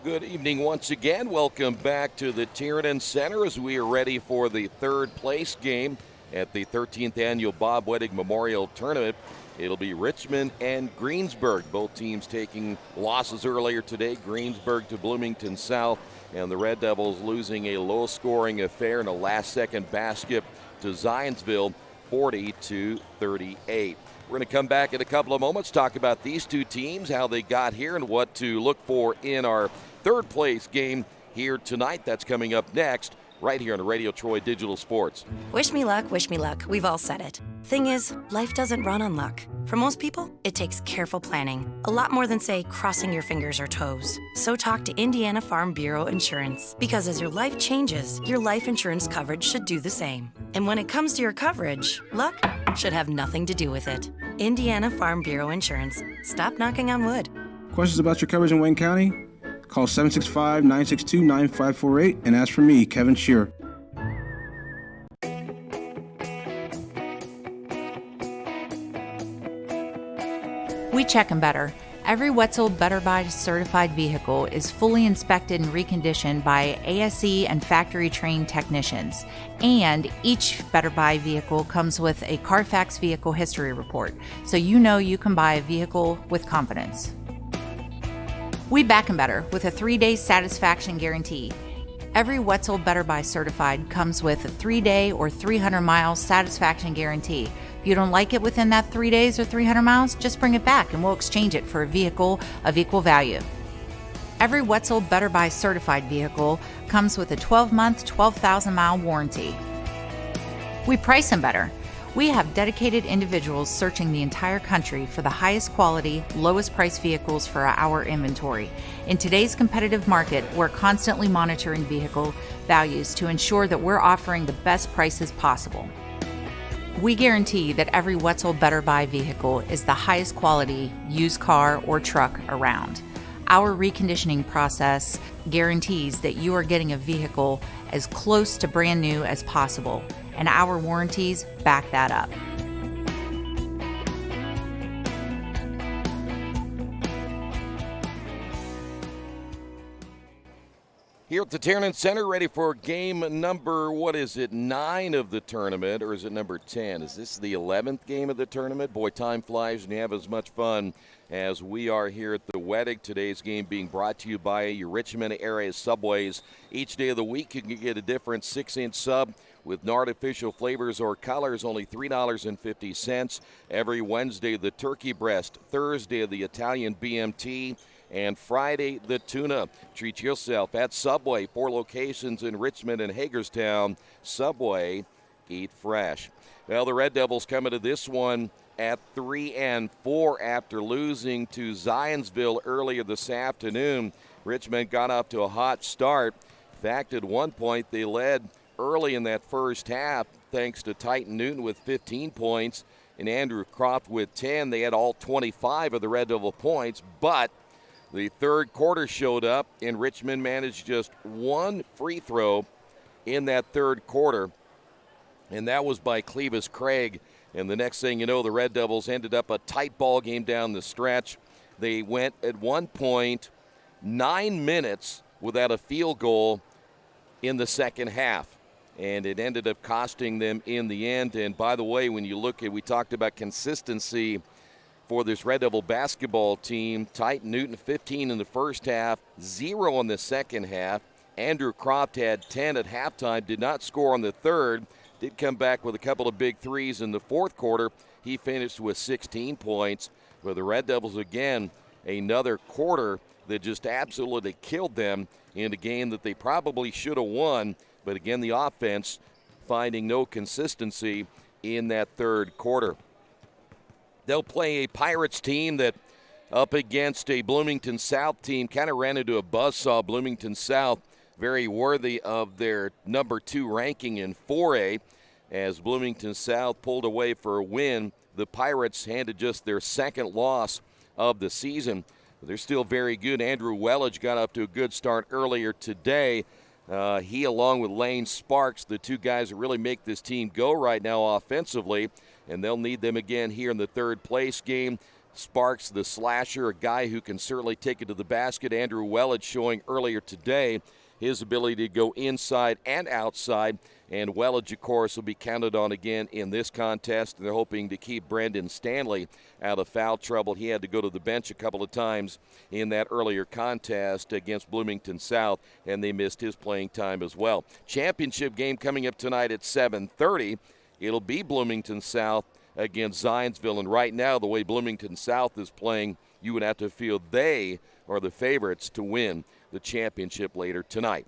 Good evening once again. Welcome back to the Tiernan Center as we are ready for the third place game at the 13th Annual Bob Wettig Memorial Tournament. It'll be Richmond and Greensburg, both teams taking losses earlier today. Greensburg to Bloomington South, and the Red Devils losing a low-scoring affair in a last-second basket to Zionsville, 40-38. We're going to come back in a couple of moments, talk about these two teams, how they got here, and what to look for in our third place game here tonight. That's coming up next, right here on Radio Troy Digital Sports. Wish me luck, wish me luck. We've all said it. Thing is, life doesn't run on luck. For most people, it takes careful planning. A lot more than, say, crossing your fingers or toes. So talk to Indiana Farm Bureau Insurance. Because as your life changes, your life insurance coverage should do the same. And when it comes to your coverage, luck should have nothing to do with it. Indiana Farm Bureau Insurance. Stop knocking on wood. Questions about your coverage in Wayne County? Call 765-962-9548 and ask for me, Kevin Shearer. We check 'em better. Every Wetzel Better Buy certified vehicle is fully inspected and reconditioned by ASE and factory-trained technicians. And each Better Buy vehicle comes with a Carfax vehicle history report, so you know you can buy a vehicle with confidence. We back 'em better with a 3-day satisfaction guarantee. Every Wetzel Better Buy certified comes with a 3-day or 300-mile satisfaction guarantee. If you don't like it within that 3 days or 300 miles, just bring it back and we'll exchange it for a vehicle of equal value. Every Wetzel Better Buy certified vehicle comes with a 12-month, 12,000-mile warranty. We price them better. We have dedicated individuals searching the entire country for the highest quality, lowest price vehicles for our inventory. In today's competitive market, we're constantly monitoring vehicle values to ensure that we're offering the best prices possible. We guarantee that every Wetzel Better Buy vehicle is the highest quality used car or truck around. Our reconditioning process guarantees that you are getting a vehicle as close to brand new as possible, and our warranties back that up. Here at the Tiernan Center, ready for game number, 9 of the tournament, or is it number 10? Is this the 11th game of the tournament? Boy, time flies and you have as much fun as we are here at the Wettig. Today's game being brought to you by your Richmond area Subways. Each day of the week you can get a different 6-inch sub with no artificial flavors or colors, only $3.50. Every Wednesday, the turkey breast. Thursday, the Italian BMT. And Friday, the tuna. Treat yourself at Subway. 4 locations in Richmond and Hagerstown. Subway, eat fresh. Well, the Red Devils coming to this one at 3-4 after losing to Zionsville earlier this afternoon. Richmond got off to a hot start. In fact, at one point, they led early in that first half thanks to Titan Newton with 15 points and Andrew Croft with 10. They had all 25 of the Red Devil points, but the third quarter showed up, and Richmond managed just one free throw in that third quarter, and that was by Clevis Craig. And the next thing you know, the Red Devils ended up a tight ball game down the stretch. They went at one point 9 minutes without a field goal in the second half, and it ended up costing them in the end. And by the way, when you look at, we talked about consistency for this Red Devil basketball team. Titan Newton 15 in the first half, 0 in the second half. Andrew Croft had 10 at halftime, did not score on the third, did come back with a couple of big threes in the fourth quarter. He finished with 16 points. But the Red Devils, again, another quarter that just absolutely killed them in a game that they probably should have won. But again, the offense finding no consistency in that third quarter. They'll play a Pirates team that up against a Bloomington South team kind of ran into a buzzsaw. Bloomington South very worthy of their number 2 ranking in 4A. As Bloomington South pulled away for a win, the Pirates handed just their second loss of the season. They're still very good. Andrew Wellage got up to a good start earlier today. He, along with Lane Sparks, the two guys that really make this team go right now offensively, and they'll need them again here in the third place game. Sparks, the slasher, a guy who can certainly take it to the basket. Andrew Wettig showing earlier today his ability to go inside and outside. And Wettig, of course, will be counted on again in this contest. And they're hoping to keep Brendan Stanley out of foul trouble. He had to go to the bench a couple of times in that earlier contest against Bloomington South, and they missed his playing time as well. Championship game coming up tonight at 7:30. It'll be Bloomington South against Zionsville. And right now, the way Bloomington South is playing, you would have to feel they are the favorites to win the championship later tonight.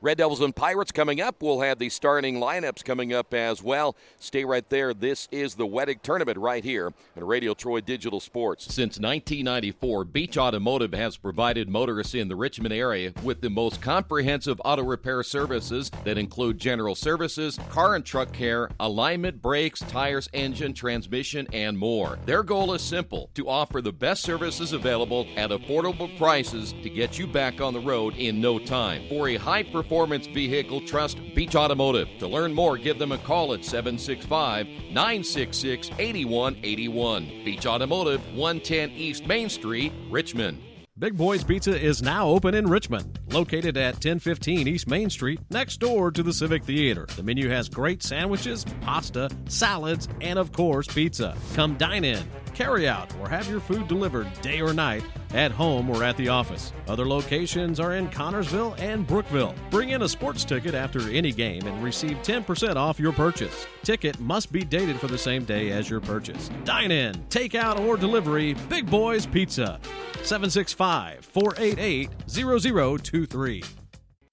Red Devils and Pirates coming up. We'll have the starting lineups coming up as well. Stay right there. This is the Wettig Tournament right here on Radio Troy Digital Sports. Since 1994, Beach Automotive has provided motorists in the Richmond area with the most comprehensive auto repair services that include general services, car and truck care, alignment, brakes, tires, engine, transmission, and more. Their goal is simple: to offer the best services available at affordable prices to get you back on the road in no time. For a high-performance vehicle, trust Beach Automotive. To learn more, give them a call at 765-966-8181. Beach Automotive, 110 East Main Street, Richmond. Big Boys Pizza is now open in Richmond, located at 1015 East Main Street, next door to the Civic Theater. The menu has great sandwiches, pasta, salads, and of course, pizza. Come dine in, carry out, or have your food delivered day or night, at home or at the office. Other locations are in Connorsville and Brookville. Bring in a sports ticket after any game and receive 10% off your purchase. Ticket must be dated for the same day as your purchase. Dine in, take out, or delivery. Big Boys Pizza. 765-488-0023.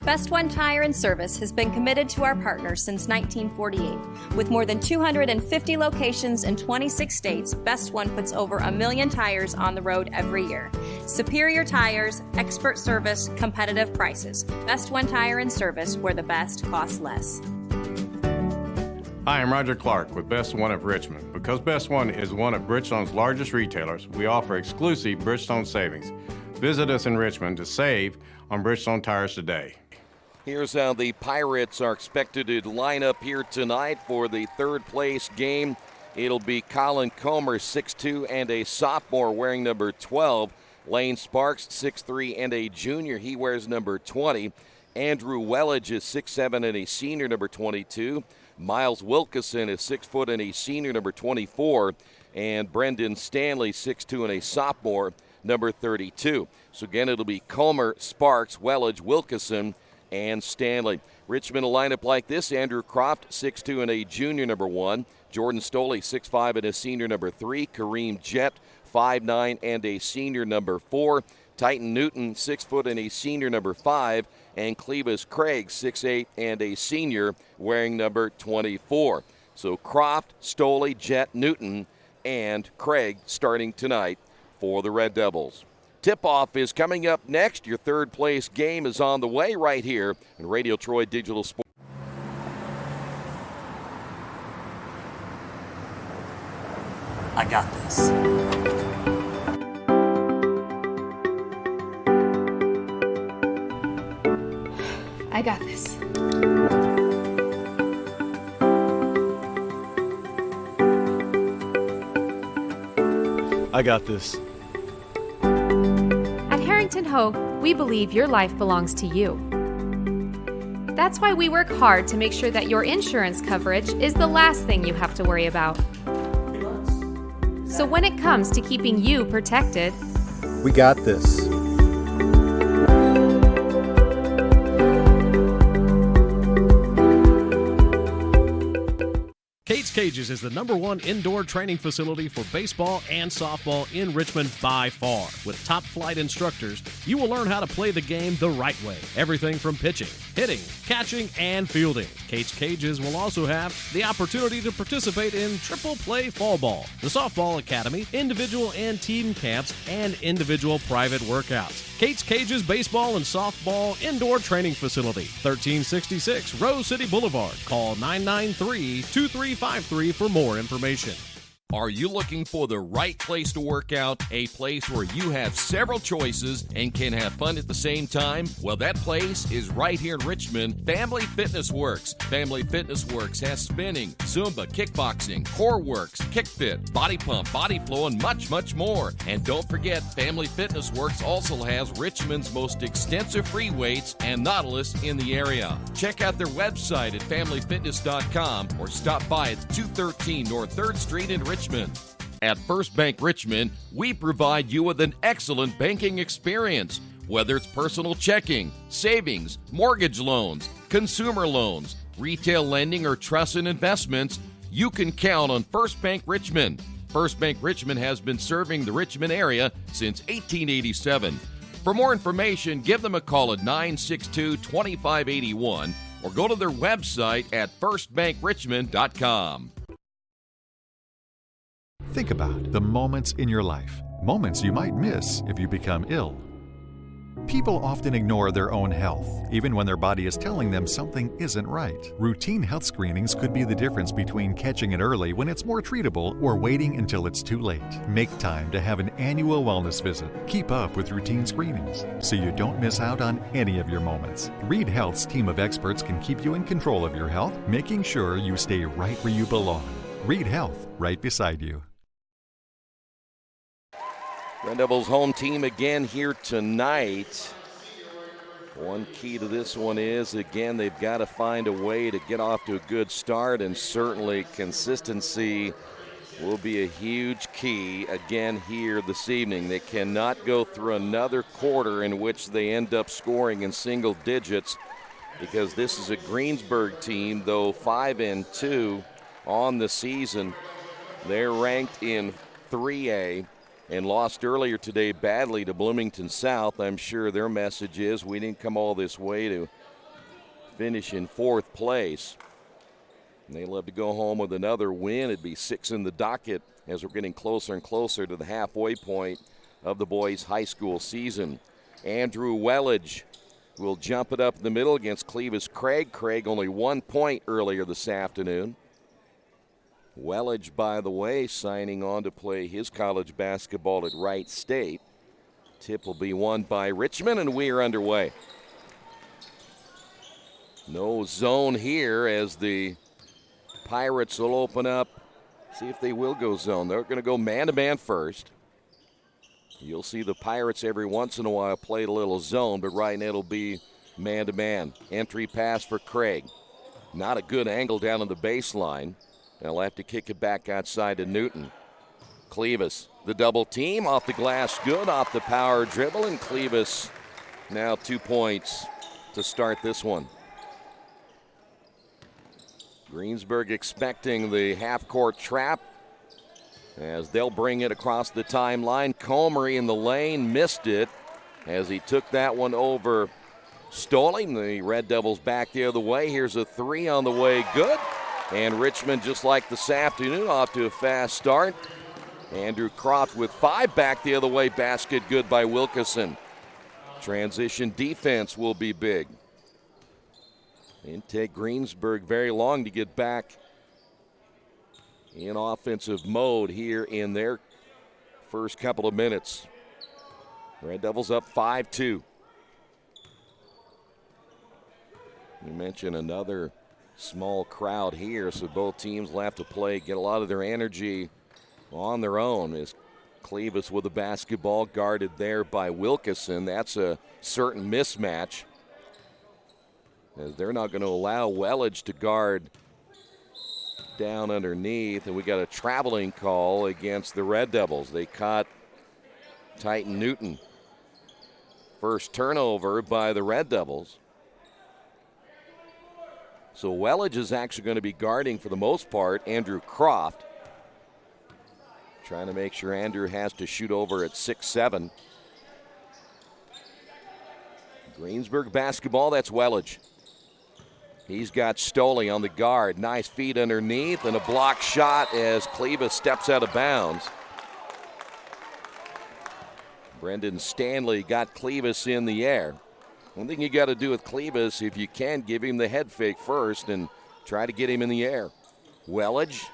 Best One Tire and Service has been committed to our partners since 1948. With more than 250 locations in 26 states, Best One puts over 1 million tires on the road every year. Superior tires, expert service, competitive prices. Best One Tire and Service, where the best costs less. Hi, I'm Roger Clark with Best One of Richmond. Because Best One is one of Bridgestone's largest retailers, we offer exclusive Bridgestone savings. Visit us in Richmond to save on Bridgestone tires today. Here's how the Pirates are expected to line up here tonight for the third place game. It'll be Colin Comer, 6'2", and a sophomore wearing number 12. Lane Sparks, 6'3", and a junior. He wears number 20. Andrew Wettig is 6'7", and a senior, number 22. Miles Wilkeson is 6 foot and a senior, number 24. And Brendan Stanley, 6'2", and a sophomore, number 32. So again, it'll be Comer, Sparks, Wettig, Wilkeson, and Stanley. Richmond will line up like this: Andrew Croft, 6'2", and a junior, number 1. Jordan Stoley, 6'5", and a senior, number 3. Kareem Jett, 5'9", and a senior, number 4. Titan Newton, 6 foot and a senior, number 5. And Clevis Craig, 6'8", and a senior, wearing number 24. So Croft, Stoley, Jett, Newton, and Craig starting tonight for the Red Devils. Tip-off is coming up next. Your third place game is on the way right here in Radio Troy Digital Sports. I got this. I got this. I got this. At Harrington Hogue, we believe your life belongs to you. That's why we work hard to make sure that your insurance coverage is the last thing you have to worry about. So when it comes to keeping you protected, we got this. Kate's Cages is the #1 indoor training facility for baseball and softball in Richmond by far. With top flight instructors, you will learn how to play the game the right way. Everything from pitching, hitting, catching, and fielding. Kate's Cages will also have the opportunity to participate in triple play fall ball, the softball academy, individual and team camps, and individual private workouts. Kate's Cages Baseball and Softball Indoor Training Facility, 1366 Rose City Boulevard. Call 993-2353 for more information. Are you looking for the right place to work out, a place where you have several choices and can have fun at the same time? Well, that place is right here in Richmond, Family Fitness Works. Family Fitness Works has spinning, Zumba, kickboxing, core works, kick fit, body pump, body flow, and much, much more. And don't forget, Family Fitness Works also has Richmond's most extensive free weights and Nautilus in the area. Check out their website at familyfitness.com or stop by at 213 North 3rd Street in Richmond. At First Bank Richmond, we provide you with an excellent banking experience. Whether it's personal checking, savings, mortgage loans, consumer loans, retail lending, or trust and investments, you can count on First Bank Richmond. First Bank Richmond has been serving the Richmond area since 1887. For more information, give them a call at 962-2581 or go to their website at firstbankrichmond.com. Think about the moments in your life, moments you might miss if you become ill. People often ignore their own health, even when their body is telling them something isn't right. Routine health screenings could be the difference between catching it early when it's more treatable or waiting until it's too late. Make time to have an annual wellness visit. Keep up with routine screenings so you don't miss out on any of your moments. Reed Health's team of experts can keep you in control of your health, making sure you stay right where you belong. Reed Health, right beside you. Red Devils home team again here tonight. One key to this one is, again, they've got to find a way to get off to a good start, and certainly consistency will be a huge key again here this evening. They cannot go through another quarter in which they end up scoring in single digits, because this is a Greensburg team, though 5-2 on the season. They're ranked in 3A. And lost earlier today badly to Bloomington South. I'm sure their message is we didn't come all this way to finish in 4th place. And they love to go home with another win. It'd be 6 in the docket as we're getting closer and closer to the halfway point of the boys' high school season. Andrew Wettig will jump it up in the middle against Clevis Craig. Craig only 1 point earlier this afternoon. Wettig, by the way, signing on to play his college basketball at Wright State. Tip will be won by Richmond, and we are underway. No zone here as the Pirates will open up. See if they will go zone. They're going to go man-to-man first. You'll see the Pirates every once in a while play a little zone, but right now it'll be man-to-man. Entry pass for Craig. Not a good angle down on the baseline. They'll have to kick it back outside to Newton. Clevis, the double team, off the glass, good, off the power dribble, and Clevis now 2 points to start this one. Greensburg expecting the half-court trap as they'll bring it across the timeline. Comery in the lane, missed it as he took that one over Stoling. The Red Devils back the other way. Here's a 3 on the way, good. And Richmond, just like this afternoon, off to a fast start. Andrew Croft with 5 back the other way. Basket good by Wilkeson. Transition defense will be big. Didn't take Greensburg very long to get back in offensive mode here in their first couple of minutes. Red Devils up 5-2. You mentioned another small crowd here, so both teams will have to play, get a lot of their energy on their own. As Clevis with the basketball, guarded there by Wilkeson. That's a certain mismatch, as they're not going to allow Wettig to guard down underneath, and we got a traveling call against the Red Devils. They caught Titan Newton. First turnover by the Red Devils. So Wettig is actually going to be guarding, for the most part, Andrew Croft. Trying to make sure Andrew has to shoot over at 6'7". Greensburg basketball, that's Wettig. He's got Stoley on the guard. Nice feed underneath and a block shot as Clevis steps out of bounds. Brendan Stanley got Clevis in the air. One thing you got to do with Clevis, if you can, give him the head fake first and try to get him in the air. Wettig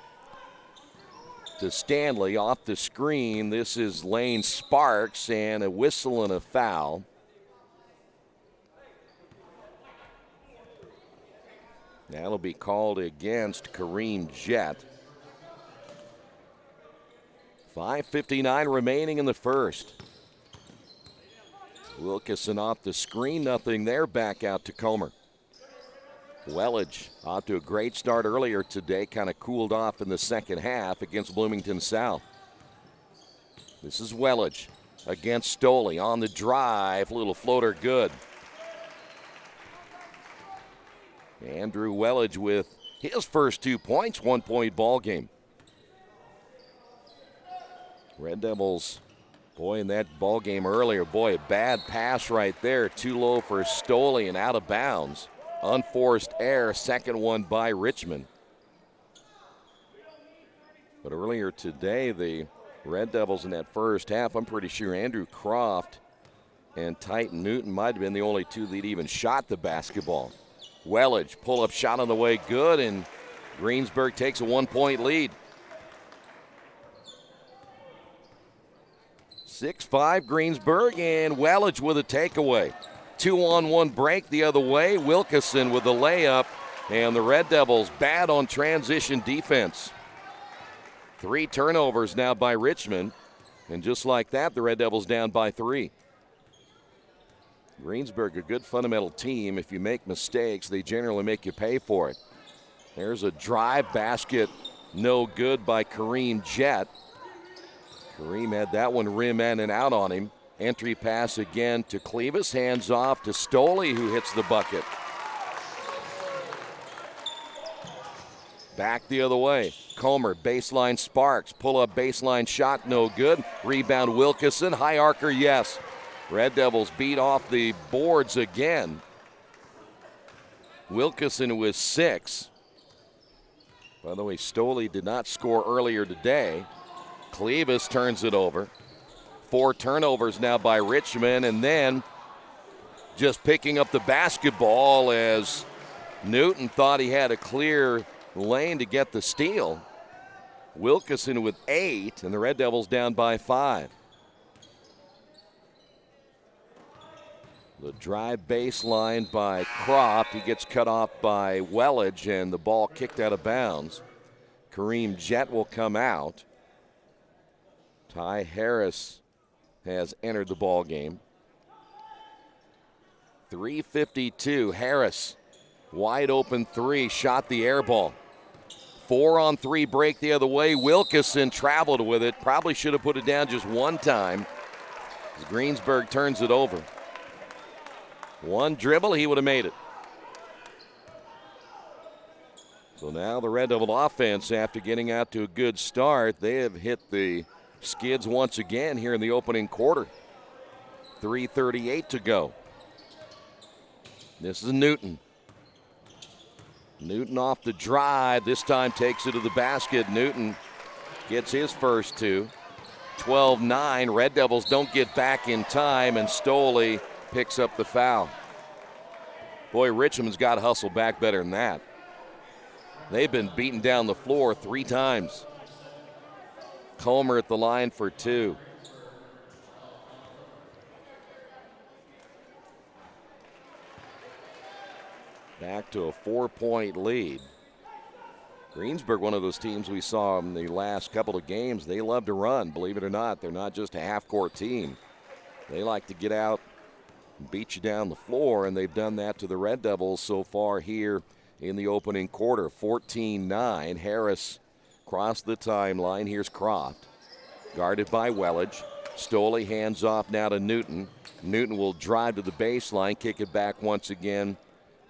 to Stanley off the screen. This is Lane Sparks, and a whistle and a foul. That'll be called against Kareem Jett. 5:59 remaining in the first. Wilkeson off the screen, nothing there, back out to Comer. Wettig off to a great start earlier today, kind of cooled off in the second half against Bloomington South. This is Wettig against Stoley on the drive, little floater good. Andrew Wettig with his first 2 points, 1 point ball game. Red Devils, boy, in that ball game earlier, boy, a bad pass right there, too low for Stoley and out of bounds. Unforced error, second one by Richmond. But earlier today, the Red Devils in that first half, I'm pretty sure Andrew Croft and Titan Newton might have been the only two that even shot the basketball. Wettig, pull-up shot on the way, good, and Greensburg takes a 1 point lead. 6-5 Greensburg, and Wettig with a takeaway. 2-on-1 break the other way. Wilkeson with the layup, and the Red Devils bad on transition defense. 3 turnovers now by Richmond, and just like that, the Red Devils down by 3. Greensburg, a good fundamental team. If you make mistakes, they generally make you pay for it. There's a drive basket, no good by Kareem Jett. Kareem had that one rim in and out on him. Entry pass again to Clevis, hands off to Stoley, who hits the bucket. Back the other way. Comer, baseline Sparks, pull-up baseline shot, no good. Rebound Wilkeson, high arcer, yes. Red Devils beat off the boards again. Wilkeson with 6. By the way, Stoley did not score earlier today. Clevis turns it over. 4 turnovers now by Richmond, and then just picking up the basketball as Newton thought he had a clear lane to get the steal. Wilkeson with 8, and the Red Devils down by 5. The drive baseline by Croft. He gets cut off by Wettig, and the ball kicked out of bounds. Kareem Jett will come out. Ty Harris has entered the ball game. 3:52. Harris, wide open 3, shot the air ball. 4-on-3 break the other way. Wilkeson traveled with it. Probably should have put it down just one time. As Greensburg turns it over. One dribble, he would have made it. So now the Red Devil offense, after getting out to a good start, they have hit the skids once again here in the opening quarter. 3:38 to go. This is Newton. Newton off the drive. This time takes it to the basket. Newton gets his first 2. 12-9. Red Devils don't get back in time, and Stoley picks up the foul. Boy, Richmond's got to hustle back better than that. They've been beaten down the floor 3 times. Comer at the line for 2. Back to a 4-point lead. Greensburg, one of those teams we saw in the last couple of games, they love to run. Believe it or not, they're not just a half-court team. They like to get out and beat you down the floor, and they've done that to the Red Devils so far here in the opening quarter. 14-9. Harris crossed the timeline. Here's Croft. Guarded by Wettig. Stoley hands off now to Newton. Newton will drive to the baseline, kick it back once again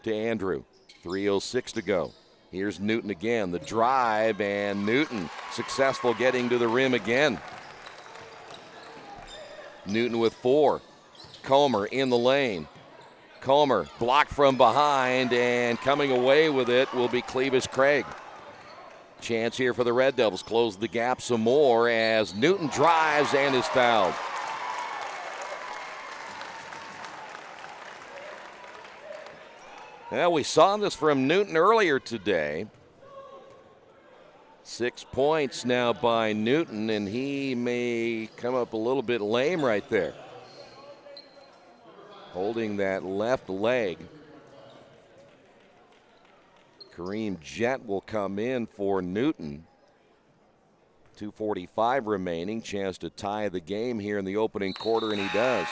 to Andrew. 3:06 to go. Here's Newton again. The drive, and Newton successful getting to the rim again. Newton with 4. Comer in the lane. Comer blocked from behind, and coming away with it will be Clevis Craig. Chance here for the Red Devils. Close the gap some more as Newton drives and is fouled. Well, we saw this from Newton earlier today. 6 points now by Newton, and he may come up a little bit lame right there. Holding that left leg. Kareem Jett will come in for Newton. 2:45 remaining. Chance to tie the game here in the opening quarter, and he does.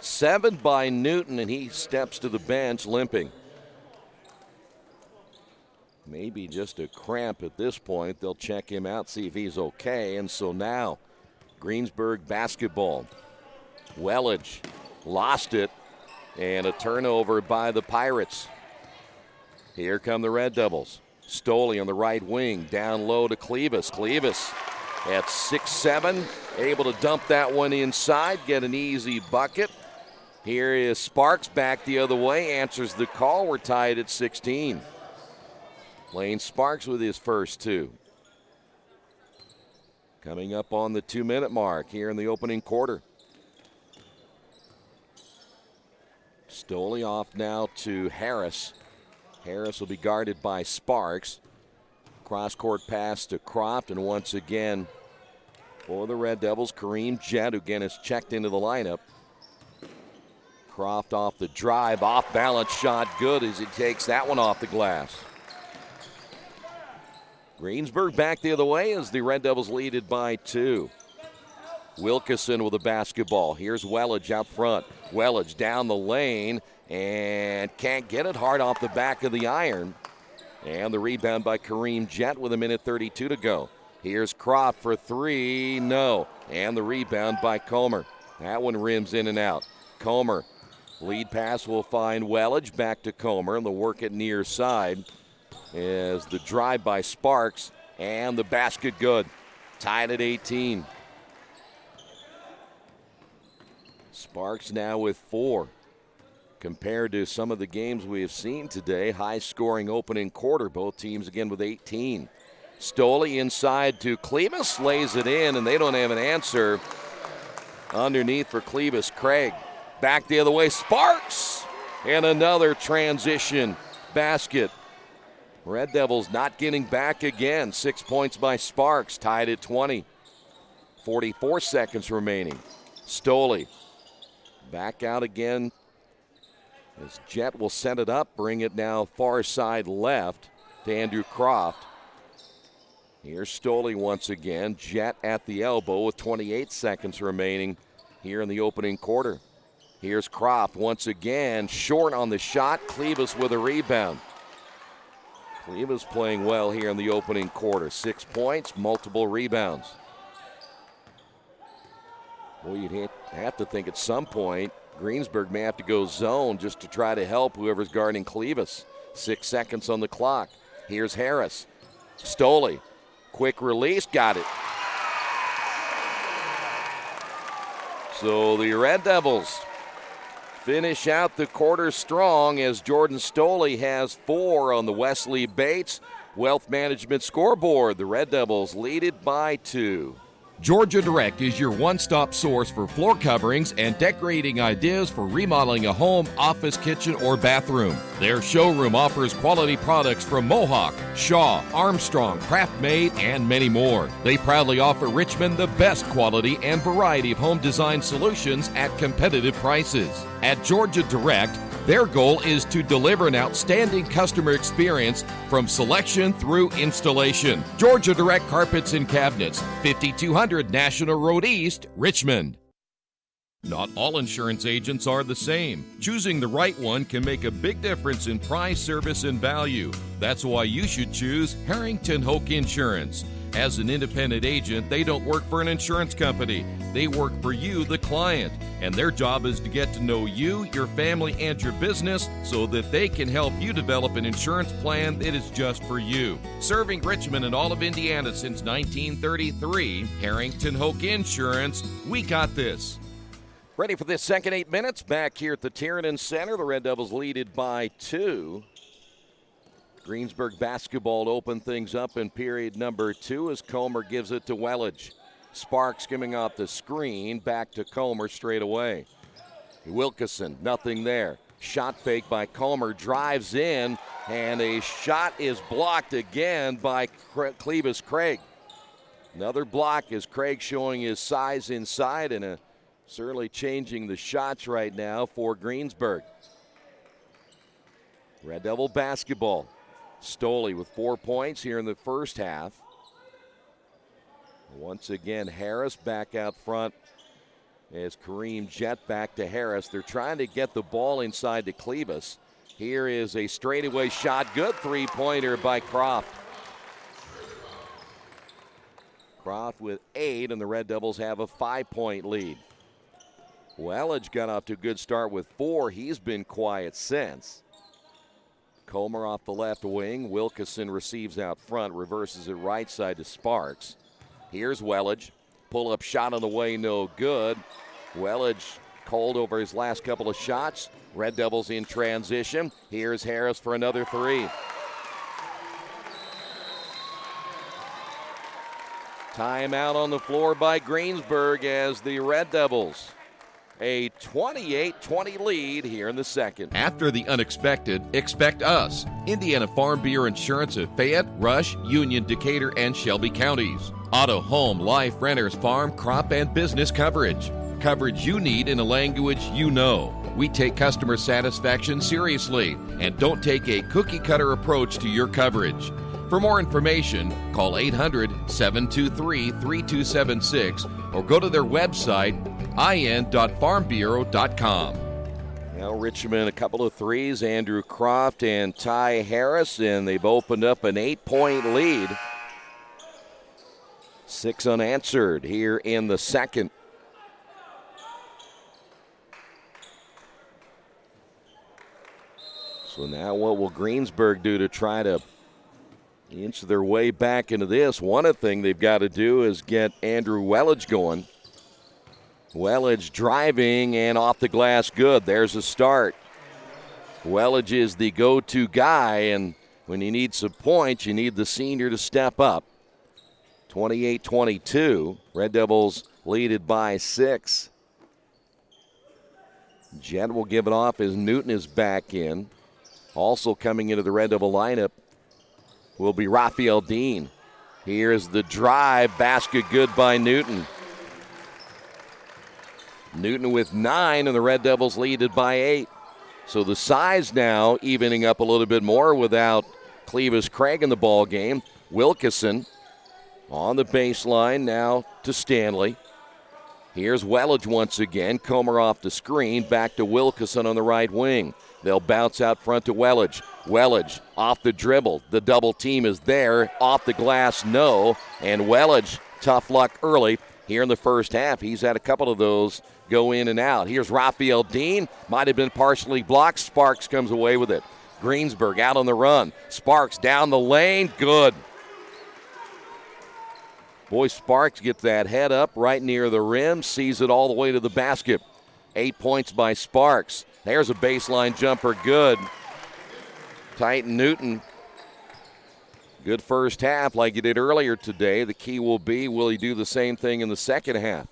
7 by Newton, and he steps to the bench limping. Maybe just a cramp at this point. They'll check him out, see if he's okay. And so now, Greensburg basketball. Wettig lost it, and a turnover by the Pirates. Here come the Red Devils. Stoley on the right wing, down low to Clevis. Clevis at 6'7", able to dump that one inside, get an easy bucket. Here is Sparks back the other way, answers the call. We're tied at 16. Lane Sparks with his first 2. Coming up on the 2-minute mark here in the opening quarter. Stoley off now to Harris. Harris will be guarded by Sparks. Cross-court pass to Croft, and once again for the Red Devils, Kareem Jett, who again is checked into the lineup. Croft off the drive, off-balance shot, good as he takes that one off the glass. Greensburg back the other way as the Red Devils lead it by 2. Wilkeson with the basketball. Here's Wettig out front. Wettig down the lane and can't get it, hard off the back of the iron. And the rebound by Kareem Jett with 1:32 to go. Here's Croft for 3, no. And the rebound by Comer. That one rims in and out. Comer, lead pass will find Wettig, back to Comer, and they'll work it near side as the drive by Sparks, and the basket good. Tied at 18. Sparks now with 4. Compared to some of the games we have seen today, high-scoring opening quarter. Both teams again with 18. Stoley inside to Clevis, lays it in, and they don't have an answer. Underneath for Clevis, Craig. Back the other way, Sparks! And another transition basket. Red Devils not getting back again. 6 points by Sparks, tied at 20. 44 seconds remaining. Stoley back out again as Jett will set it up, bring it now far side left to Andrew Croft. Here's Stoley once again. Jett at the elbow with 28 seconds remaining here in the opening quarter. Here's Croft once again, short on the shot. Clevis with a rebound. Clevis playing well here in the opening quarter. 6 points, multiple rebounds. Well, you'd have to think at some point Greensburg may have to go zone just to try to help whoever's guarding Clevis. 6 seconds on the clock. Here's Harris. Stoley, quick release, got it. So the Red Devils finish out the quarter strong as Jordan Stoley has 4 on the Wesley Bates Wealth Management scoreboard. The Red Devils lead it by 2. Georgia Direct is your one-stop source for floor coverings and decorating ideas for remodeling a home, office, kitchen, or bathroom. Their showroom offers quality products from Mohawk, Shaw, Armstrong, Craft Made, and many more. They proudly offer Richmond the best quality and variety of home design solutions at competitive prices. At Georgia Direct, their goal is to deliver an outstanding customer experience from selection through installation. Georgia Direct Carpets and Cabinets, 5200 National Road East, Richmond. Not all insurance agents are the same. Choosing the right one can make a big difference in price, service, and value. That's why you should choose Harrington Hoke Insurance. As an independent agent, they don't work for an insurance company. They work for you, the client. And their job is to get to know you, your family, and your business so that they can help you develop an insurance plan that is just for you. Serving Richmond and all of Indiana since 1933, Harrington Hoke Insurance, we got this. Ready for this second 8 minutes back here at the Tiernan Center. The Red Devils lead it by 2. Greensburg basketball to open things up in period number 2 as Comer gives it to Wettig. Sparks coming off the screen, back to Comer straight away. Wilkeson, nothing there. Shot fake by Comer, drives in, and a shot is blocked again by Clevis Craig. Another block as Craig showing his size inside and certainly changing the shots right now for Greensburg. Red Devil basketball. Stoley with 4 points here in the first half. Once again, Harris back out front as Kareem Jett back to Harris. They're trying to get the ball inside to Clevis. Here is a straightaway shot. Good three-pointer by Croft. Croft with 8, and the Red Devils have a 5-point lead. Wettig got off to a good start with 4. He's been quiet since. Comer off the left wing. Wilkeson receives out front, reverses it right side to Sparks. Here's Wettig. Pull-up shot on the way, no good. Wettig cold over his last couple of shots. Red Devils in transition. Here's Harris for another 3. Timeout on the floor by Greensburg as the Red Devils a 28-20 lead here in the second. After the unexpected, expect us. Indiana Farm Bureau Insurance of Fayette, Rush, Union, Decatur, and Shelby counties. Auto, home, life, renters, farm, crop, and business coverage. Coverage you need in a language you know. We take customer satisfaction seriously and don't take a cookie-cutter approach to your coverage. For more information, call 800-723-3276 or go to their website, in.farmbureau.com. Now Richmond, a couple of threes, Andrew Croft and Ty Harris, and they've opened up an 8-point lead. 6 unanswered here in the second. So now what will Greensburg do to try to inch their way back into this? One thing they've got to do is get Andrew Wettig going. Wettig driving and off the glass good. There's a start. Wettig is the go-to guy, and when you need some points, you need the senior to step up. 28-22. Red Devils leaded by 6. Jett will give it off as Newton is back in. Also coming into the Red Devil lineup will be Raphael Dean. Here's the drive. Basket good by Newton. Newton with 9, and the Red Devils leaded by 8. So the size now evening up a little bit more without Clevis Craig in the ball game. Wilkeson on the baseline now to Stanley. Here's Wettig once again. Comer off the screen. Back to Wilkeson on the right wing. They'll bounce out front to Wettig. Wettig off the dribble. The double team is there. Off the glass, no. And Wettig, tough luck early. Here in the first half, he's had a couple of those go in and out. Here's Raphael Dean. Might have been partially blocked. Sparks comes away with it. Greensburg out on the run. Sparks down the lane. Good. Boy, Sparks gets that head up right near the rim. Sees it all the way to the basket. 8 points by Sparks. There's a baseline jumper. Good. Titan Newton. Good first half like he did earlier today. The key will be, will he do the same thing in the second half?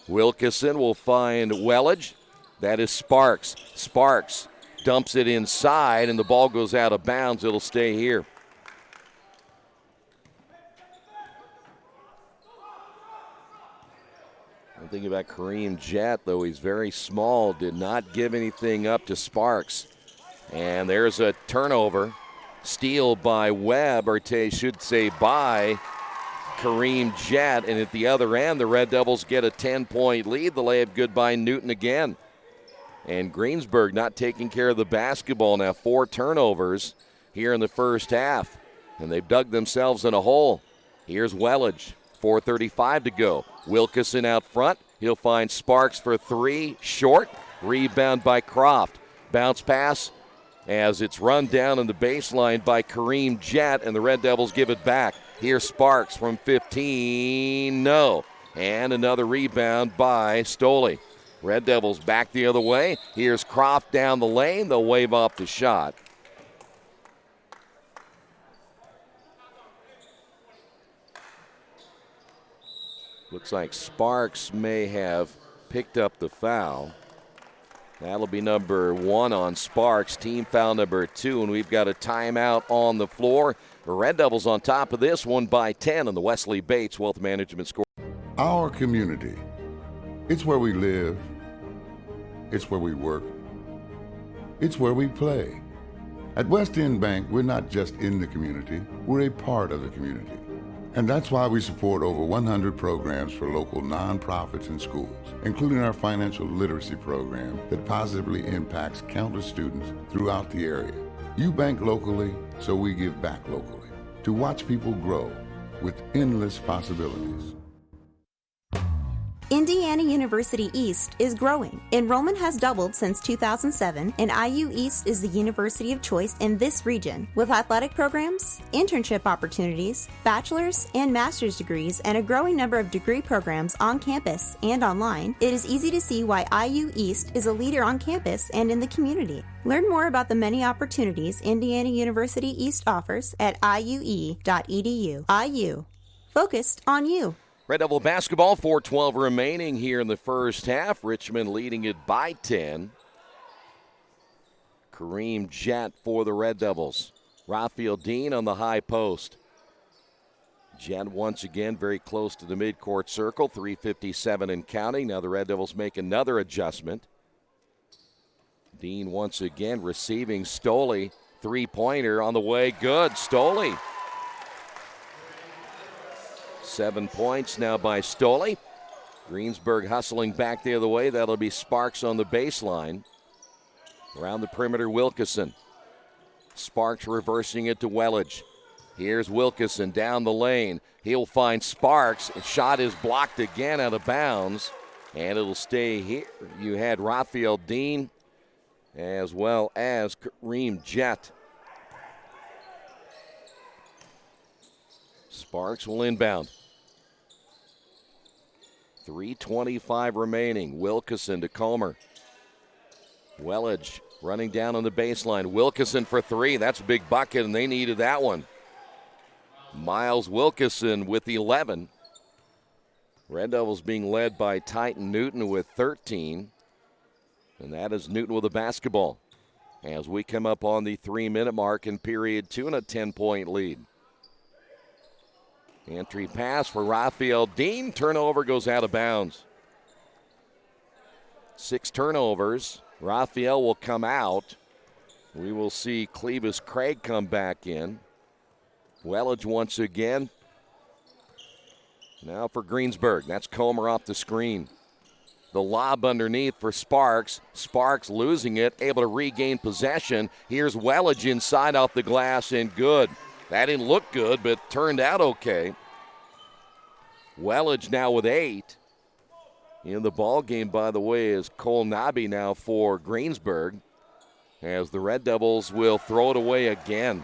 Wilkeson will find Wettig. That is Sparks. Sparks dumps it inside, and the ball goes out of bounds. It'll stay here. One thing about Kareem Jett, though he's very small, did not give anything up to Sparks. And there's a turnover. Steal by Webb, or should say by Kareem Jett. And at the other end, the Red Devils get a 10-point lead. The layup good by Newton again. And Greensburg not taking care of the basketball now. 4 turnovers here in the first half. And they've dug themselves in a hole. Here's Wettig. 4:35 to go. Wilkeson out front. He'll find Sparks for 3. Short. Rebound by Croft. Bounce pass as it's run down in the baseline by Kareem Jett, and the Red Devils give it back. Here's Sparks from 15. No. And another rebound by Stoley. Red Devils back the other way. Here's Croft down the lane. They'll wave off the shot. Looks like Sparks may have picked up the foul. That'll be number 1 on Sparks, team foul number 2, and we've got a timeout on the floor. The Red Devils on top of this one by 10 on the Wesley Bates Wealth Management score. Our community, it's where we live, it's where we work, it's where we play. At West End Bank, we're not just in the community, we're a part of the community. And that's why we support over 100 programs for local nonprofits and schools, including our financial literacy program that positively impacts countless students throughout the area. You bank locally, so we give back locally to watch people grow with endless possibilities. Indiana University East is growing. Enrollment has doubled since 2007, and IU East is the university of choice in this region. With athletic programs, internship opportunities, bachelor's and master's degrees, and a growing number of degree programs on campus and online, it is easy to see why IU East is a leader on campus and in the community. Learn more about the many opportunities Indiana University East offers at iue.edu. IU, focused on you. Red Devil basketball, 4:12 remaining here in the first half. Richmond leading it by 10. Kareem Jett for the Red Devils. Raphael Dean on the high post. Jett once again very close to the midcourt circle, 3:57 and counting. Now the Red Devils make another adjustment. Dean once again receiving Stoley. Three-pointer on the way, good. Stoley. 7 points now by Stoley. Greensburg hustling back the other way. That'll be Sparks on the baseline. Around the perimeter, Wilkeson. Sparks reversing it to Wettig. Here's Wilkeson down the lane. He'll find Sparks. Shot is blocked again out of bounds, and it'll stay here. You had Raphael Dean as well as Kareem Jett. Sparks will inbound. 3:25 remaining. Wilkeson to Comer. Wettig running down on the baseline. Wilkeson for three. That's a big bucket, and they needed that one. Miles Wilkeson with 11. Red Devils being led by Titan Newton with 13. And that is Newton with a basketball as we come up on the 3-minute mark in period 2 and a 10-point lead. Entry pass for Raphael Dean. Turnover goes out of bounds. 6 turnovers. Raphael will come out. We will see Clevis Craig come back in. Wettig once again. Now for Greensburg. That's Comer off the screen. The lob underneath for Sparks. Sparks losing it, able to regain possession. Here's Wettig inside off the glass, and good. That didn't look good, but turned out okay. Wettig now with 8. In the ball game, by the way, is Cole Nobby now for Greensburg, as the Red Devils will throw it away again.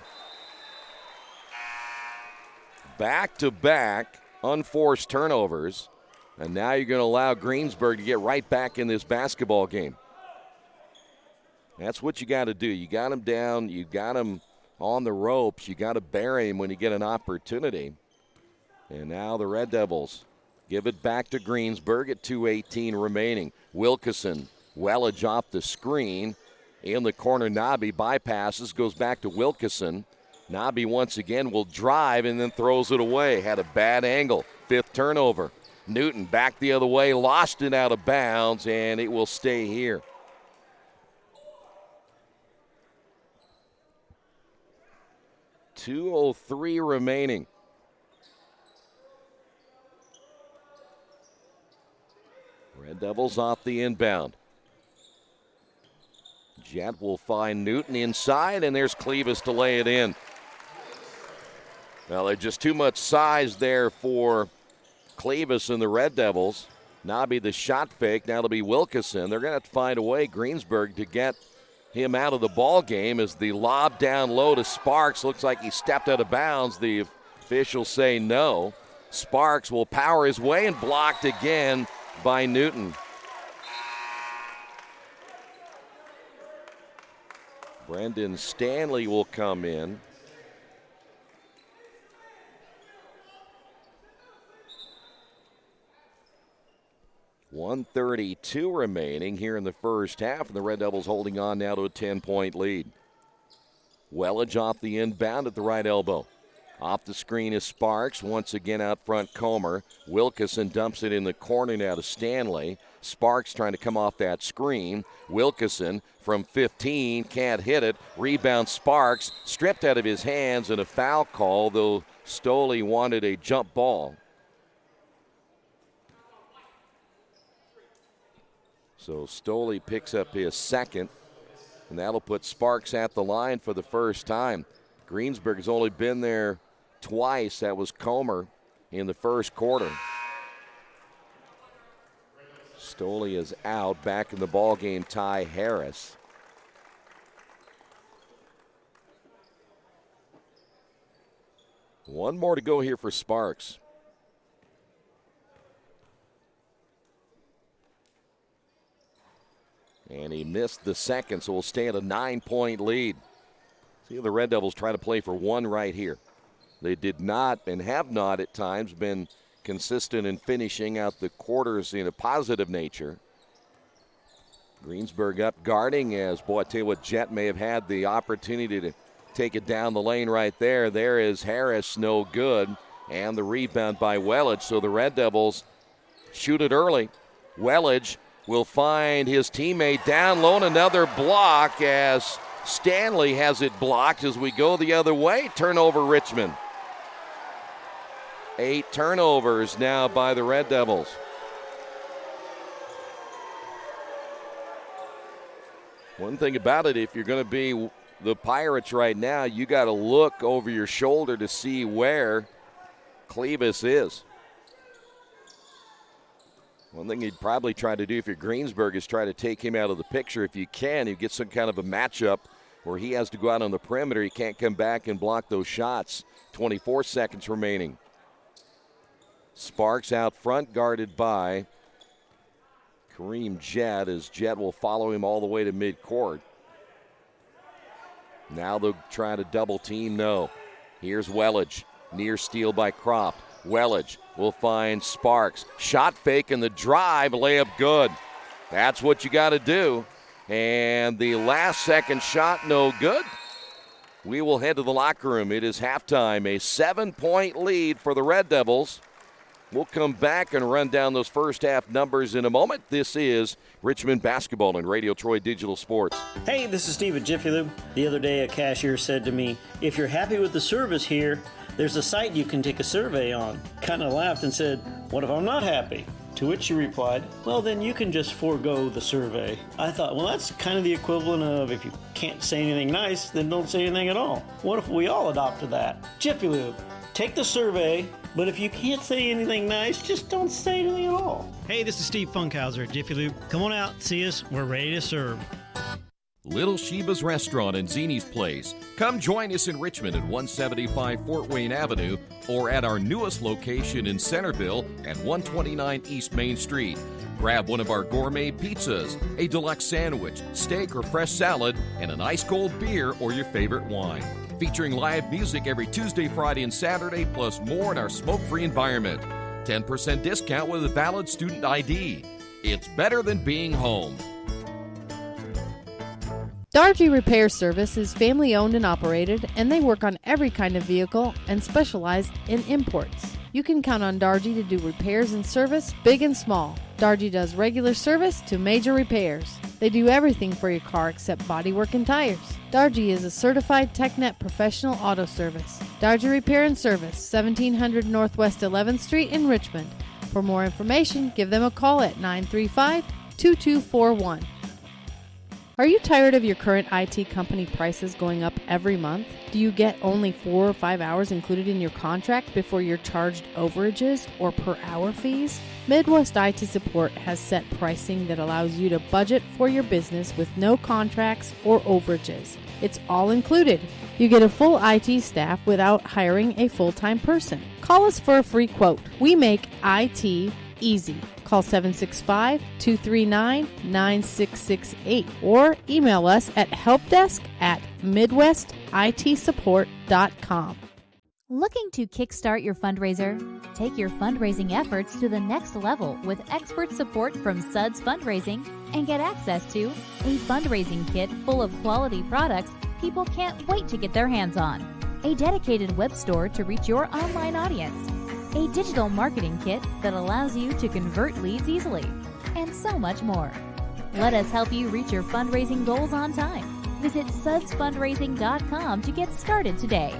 Back-to-back unforced turnovers, and now you're going to allow Greensburg to get right back in this basketball game. That's what you got to do. You got him down. You got him on the ropes. You got to bury him when you get an opportunity. And now the Red Devils give it back to Greensburg at 2:18 remaining. Wilkeson, Wettig off the screen. In the corner, Nobby bypasses, goes back to Wilkeson. Nobby once again will drive and then throws it away. Had a bad angle. 5th turnover. Newton back the other way, lost it out of bounds, and it will stay here. .203 remaining. Red Devils off the inbound. Jett will find Newton inside, and there's Clevis to lay it in. Well, there's just too much size there for Clevis and the Red Devils. Nobby the shot fake. Now it'll be Wilkeson. They're going to have to find a way, Greensburg, to get him out of the ball game as the lob down low to Sparks. Looks like he stepped out of bounds. The officials say no. Sparks will power his way and blocked again by Newton. Brendan Stanley will come in. 1:32 remaining here in the first half, and the Red Devils holding on now to a 10-point lead. Wettig off the inbound at the right elbow. Off the screen is Sparks. Once again out front, Comer. Wilkeson dumps it in the corner now to Stanley. Sparks trying to come off that screen. Wilkeson from 15, can't hit it. Rebound Sparks, stripped out of his hands, and a foul call, though Stoley wanted a jump ball. So Stoley picks up his second, and that'll put Sparks at the line for the first time. Greensburg has only been there twice. That was Comer in the first quarter. Stoley is out. Back in the ballgame, Ty Harris. One more to go here for Sparks. And he missed the second, so we'll stay at a 9-point lead. See the Red Devils try to play for one right here. They did not and have not at times been consistent in finishing out the quarters in a positive nature. Greensburg up guarding as, boy, I tell you what, Jet may have had the opportunity to take it down the lane right there. There is Harris, no good, and the rebound by Wettig. So the Red Devils shoot it early. Wettig will find his teammate down low, and another block as Stanley has it blocked as we go the other way. Turnover, Richmond. 8 turnovers now by the Red Devils. One thing about it, if you're going to be the Pirates right now, you got to look over your shoulder to see where Clevis is. One thing you'd probably try to do if you're Greensburg is try to take him out of the picture if you can. You get some kind of a matchup where he has to go out on the perimeter. He can't come back and block those shots. 24 seconds remaining. Sparks out front, guarded by Kareem Jett, as Jett will follow him all the way to midcourt. Now they'll try to double team. No. Here's Wettig. Near steal by Croft. Wettig will find Sparks. Shot fake and the drive, layup good. That's what you got to do. And the last second shot, no good. We will head to the locker room. It is halftime. A 7-point lead for the Red Devils. We'll come back and run down those first half numbers in a moment. This is Richmond Basketball and Radio Troy Digital Sports. Hey, this is Steve at Jiffy Lube. The other day a cashier said to me, if you're happy with the service here, there's a site you can take a survey on. Kind of laughed and said, what if I'm not happy? To which she replied, well, then you can just forego the survey. I thought, well, that's kind of the equivalent of if you can't say anything nice, then don't say anything at all. What if we all adopted that? Jiffy Lube, take the survey, but if you can't say anything nice, just don't say anything at all. Hey, this is Steve Funkhauser at Jiffy Lube. Come on out, see us. We're ready to serve. Little Sheba's Restaurant and Zini's Place. Come join us in Richmond at 175 Fort Wayne Avenue or at our newest location in Centerville at 129 East Main Street. Grab one of our gourmet pizzas, a deluxe sandwich, steak or fresh salad, and an ice-cold beer or your favorite wine. Featuring live music every Tuesday, Friday, and Saturday, plus more in our smoke-free environment. 10% discount with a valid student ID. It's better than being home. Dargy Repair Service is family owned and operated, and they work on every kind of vehicle and specialize in imports. You can count on Dargy to do repairs and service, big and small. Dargy does regular service to major repairs. They do everything for your car except bodywork and tires. Dargy is a certified TechNet professional auto service. Dargy Repair and Service, 1700 Northwest 11th Street in Richmond. For more information, give them a call at 935-2241. Are you tired of your current IT company prices going up every month? Do you get only 4 or 5 hours included in your contract before you're charged overages or per hour fees? Midwest IT Support has set pricing that allows you to budget for your business with no contracts or overages. It's all included. You get a full IT staff without hiring a full-time person. Call us for a free quote. We make IT easy. Call 765-239-9668 or email us at helpdesk@midwestitsupport.com. Looking to kickstart your fundraiser? Take your fundraising efforts to the next level with expert support from Suds Fundraising and get access to a fundraising kit full of quality products people can't wait to get their hands on, a dedicated web store to reach your online audience, a digital marketing kit that allows you to convert leads easily, and so much more. Let us help you reach your fundraising goals on time. Visit sudsfundraising.com to get started today.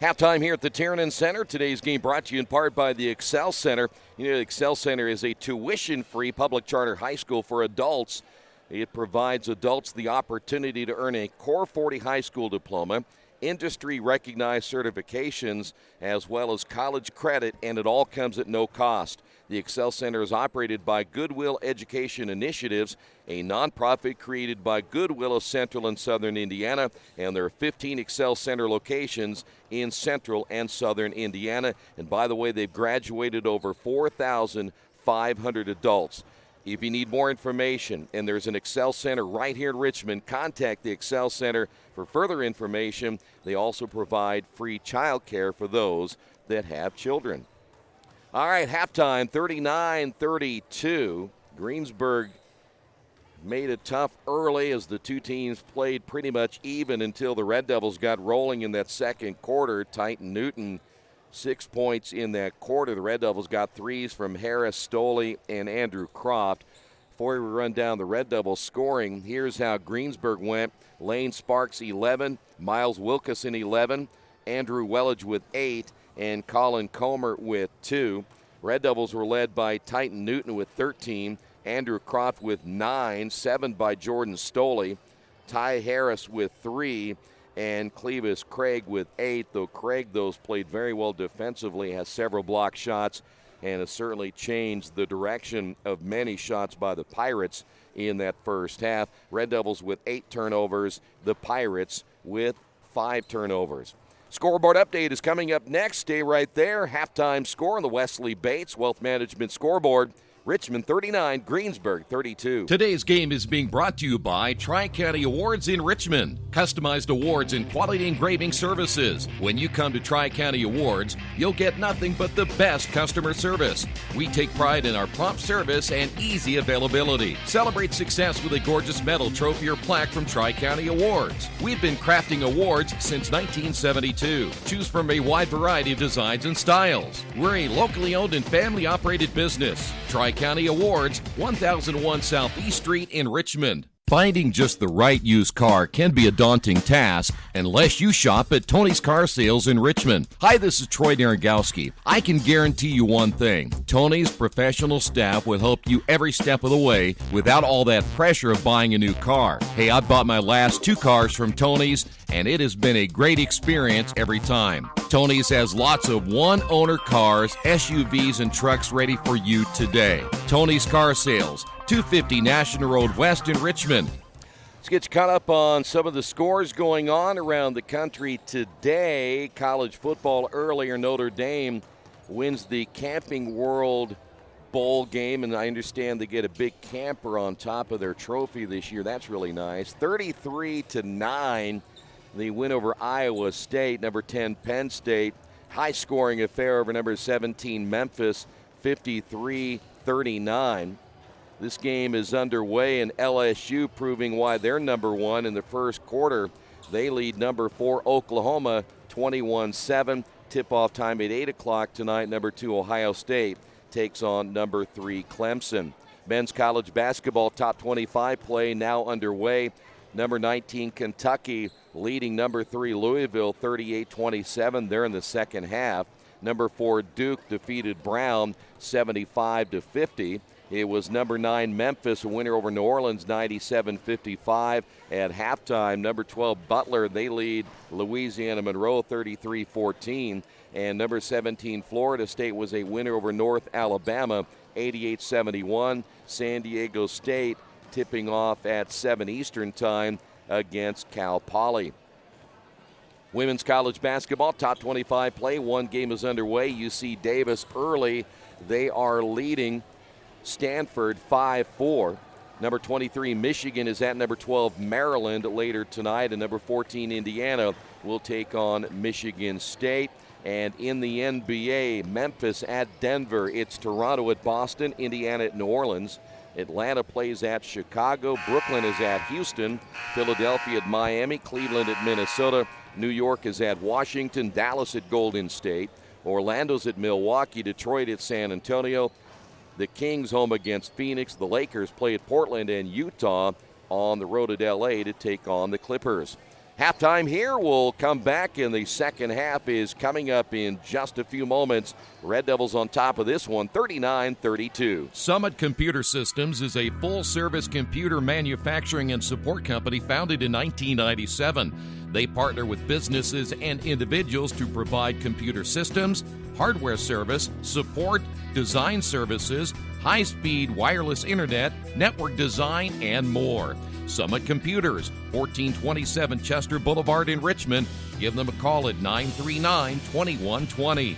Halftime here at the Tiernan Center. Today's game brought to you in part by the Excel Center. You know, the Excel Center is a tuition-free public charter high school for adults. It provides adults the opportunity to earn a Core 40 high school diploma, industry-recognized certifications, as well as college credit, and it all comes at no cost. The Excel Center is operated by Goodwill Education Initiatives, a nonprofit created by Goodwill of Central and Southern Indiana, and there are 15 Excel Center locations in Central and Southern Indiana. And by the way, they've graduated over 4,500 adults. If you need more information, and there's an Excel Center right here in Richmond, contact the Excel Center for further information. They also provide free child care for those that have children. All right, halftime, 39-32. Greensburg made it tough early as the two teams played pretty much even until the Red Devils got rolling in that second quarter. Titan Newton, 6 points in that quarter. The Red Devils got threes from Harris, Stoley, and Andrew Croft. Before we run down the Red Devils scoring, here's how Greensburg went. Lane Sparks, 11. Miles Wilkeson, 11. Andrew Wellage with 8. And Colin Comer with 2. Red Devils were led by Titan Newton with 13. Andrew Croft with 9. 7 by Jordan Stoley. Ty Harris with 3. And Clevis Craig with 8, though Craig, played very well defensively, has several block shots, and has certainly changed the direction of many shots by the Pirates in that first half. Red Devils with 8 turnovers, the Pirates with 5 turnovers. Scoreboard update is coming up next. Stay right there. Halftime score on the Wesley Bates Wealth Management Scoreboard. Richmond 39, Greensburg 32. Today's game is being brought to you by Tri-County Awards in Richmond. Customized awards and quality engraving services. When you come to Tri-County Awards, you'll get nothing but the best customer service. We take pride in our prompt service and easy availability. Celebrate success with a gorgeous medal, trophy, or plaque from Tri-County Awards. We've been crafting awards since 1972. Choose from a wide variety of designs and styles. We're a locally owned and family-operated business. Tri-County Awards, 1001 Southeast Street in Richmond. Finding just the right used car can be a daunting task unless you shop at Tony's Car Sales in Richmond. Hi, this is Troy Naragowski. I can guarantee you one thing. Tony's professional staff will help you every step of the way without all that pressure of buying a new car. Hey, I bought my last 2 cars from Tony's, and it has been a great experience every time. Tony's has lots of one-owner cars, SUVs, and trucks ready for you today. Tony's Car Sales, 250 National Road West in Richmond. Let's get you caught up on some of the scores going on around the country today. College football earlier, Notre Dame wins the Camping World Bowl game, and I understand they get a big camper on top of their trophy this year. That's really nice. 33-9. The win over Iowa State. Number 10, Penn State. High-scoring affair over number 17, Memphis, 53-39. This game is underway, and LSU proving why they're number 1 in the first quarter. They lead number 4, Oklahoma, 21-7. Tip-off time at 8 o'clock tonight. Number 2, Ohio State takes on number 3, Clemson. Men's college basketball top 25 play now underway. Number 19, Kentucky, leading number 3, Louisville, 38-27. They're in the second half. Number 4, Duke defeated Brown, 75-50. It was number 9, Memphis, a winner over New Orleans, 97-55. At halftime, number 12, Butler, they lead Louisiana Monroe, 33-14. And number 17, Florida State, was a winner over North Alabama, 88-71. San Diego State tipping off at 7 Eastern time against Cal Poly. Women's college basketball, top 25 play. One game is underway. UC Davis early. They are leading Stanford 5-4. Number 23, Michigan is at number 12, Maryland later tonight. And number 14, Indiana will take on Michigan State. And in the NBA, Memphis at Denver. It's Toronto at Boston, Indiana at New Orleans. Atlanta plays at Chicago. Brooklyn is at Houston. Philadelphia at Miami. Cleveland at Minnesota. New York is at Washington. Dallas at Golden State. Orlando's at Milwaukee. Detroit at San Antonio. The Kings home against Phoenix. The Lakers play at Portland, and Utah on the road at LA to take on the Clippers. Halftime here. We'll come back, and the second half is coming up in just a few moments. Red Devils on top of this one, 39-32. Summit Computer Systems is a full-service computer manufacturing and support company founded in 1997. They partner with businesses and individuals to provide computer systems, hardware service, support, design services, high-speed wireless internet, network design, and more. Summit Computers, 1427 Chester Boulevard in Richmond. Give them a call at 939-2120.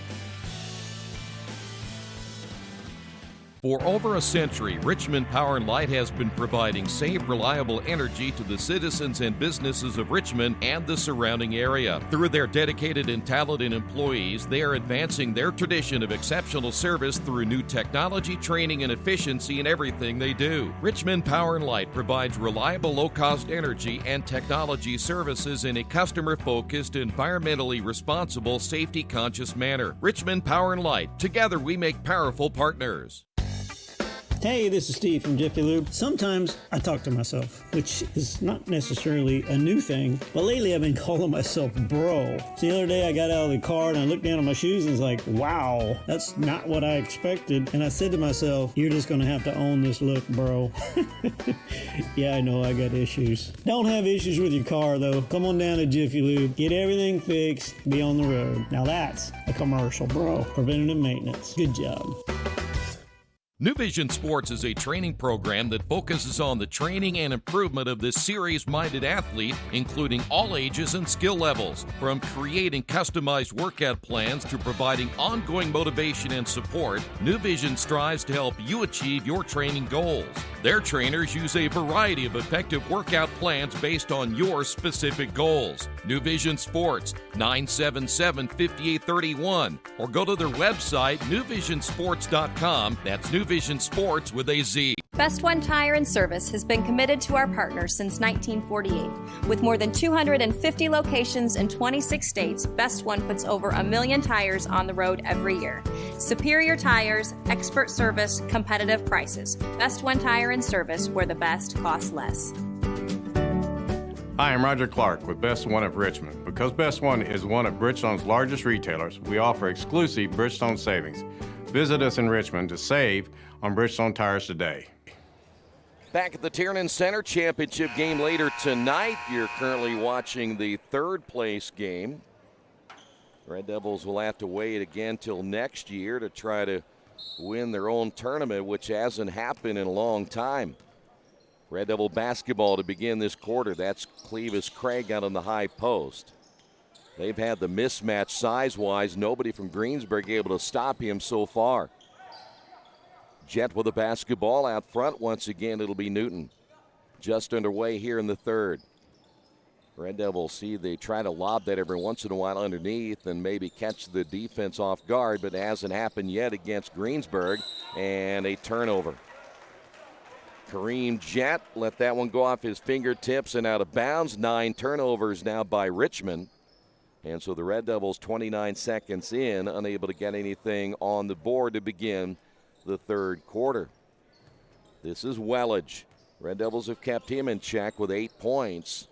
For over a century, Richmond Power & Light has been providing safe, reliable energy to the citizens and businesses of Richmond and the surrounding area. Through their dedicated and talented employees, they are advancing their tradition of exceptional service through new technology, training, and efficiency in everything they do. Richmond Power & Light provides reliable, low-cost energy and technology services in a customer-focused, environmentally responsible, safety-conscious manner. Richmond Power & Light. Together we make powerful partners. Hey, this is Steve from Jiffy Lube. Sometimes I talk to myself, which is not necessarily a new thing, but lately I've been calling myself bro. So the other day I got out of the car and I looked down at my shoes and was like, wow, that's not what I expected. And I said to myself, you're just gonna have to own this look, bro. Yeah, I know I got issues. Don't have issues with your car though. Come on down to Jiffy Lube, get everything fixed, be on the road. Now that's a commercial, bro. Preventative maintenance. Good job. New Vision Sports is a training program that focuses on the training and improvement of the serious-minded athlete, including all ages and skill levels. From creating customized workout plans to providing ongoing motivation and support, New Vision strives to help you achieve your training goals. Their trainers use a variety of effective workout plans based on your specific goals. New Vision Sports, 977-5831, or go to their website, newvisionsports.com. That's New Vision Sports with a Z. Best One Tire and Service has been committed to our partners since 1948. With more than 250 locations in 26 states, Best One puts over 1 million tires on the road every year. Superior tires, expert service, competitive prices. Best One Tire and Service, where the best costs less. Hi, I'm Roger Clark with Best One of Richmond. Because Best One is one of Bridgestone's largest retailers, we offer exclusive Bridgestone savings. Visit us in Richmond to save on Bridgestone tires today. Back at the Tiernan Center, championship game later tonight. You're currently watching the third place game. Red Devils will have to wait again till next year to try to win their own tournament, which hasn't happened in a long time. Red Devil basketball to begin this quarter. That's Clevis Craig out on the high post. They've had the mismatch size-wise. Nobody from Greensburg able to stop him so far. Jet with the basketball out front. Once again, it'll be Newton. Just underway here in the third. Red Devils see they try to lob that every once in a while underneath and maybe catch the defense off guard, but it hasn't happened yet against Greensburg. And a turnover. Kareem Jet let that one go off his fingertips and out of bounds. 9 turnovers now by Richmond. And so the Red Devils 29 seconds in, unable to get anything on the board to begin the third quarter. This is Wettig. Red Devils have kept him in check with 8 points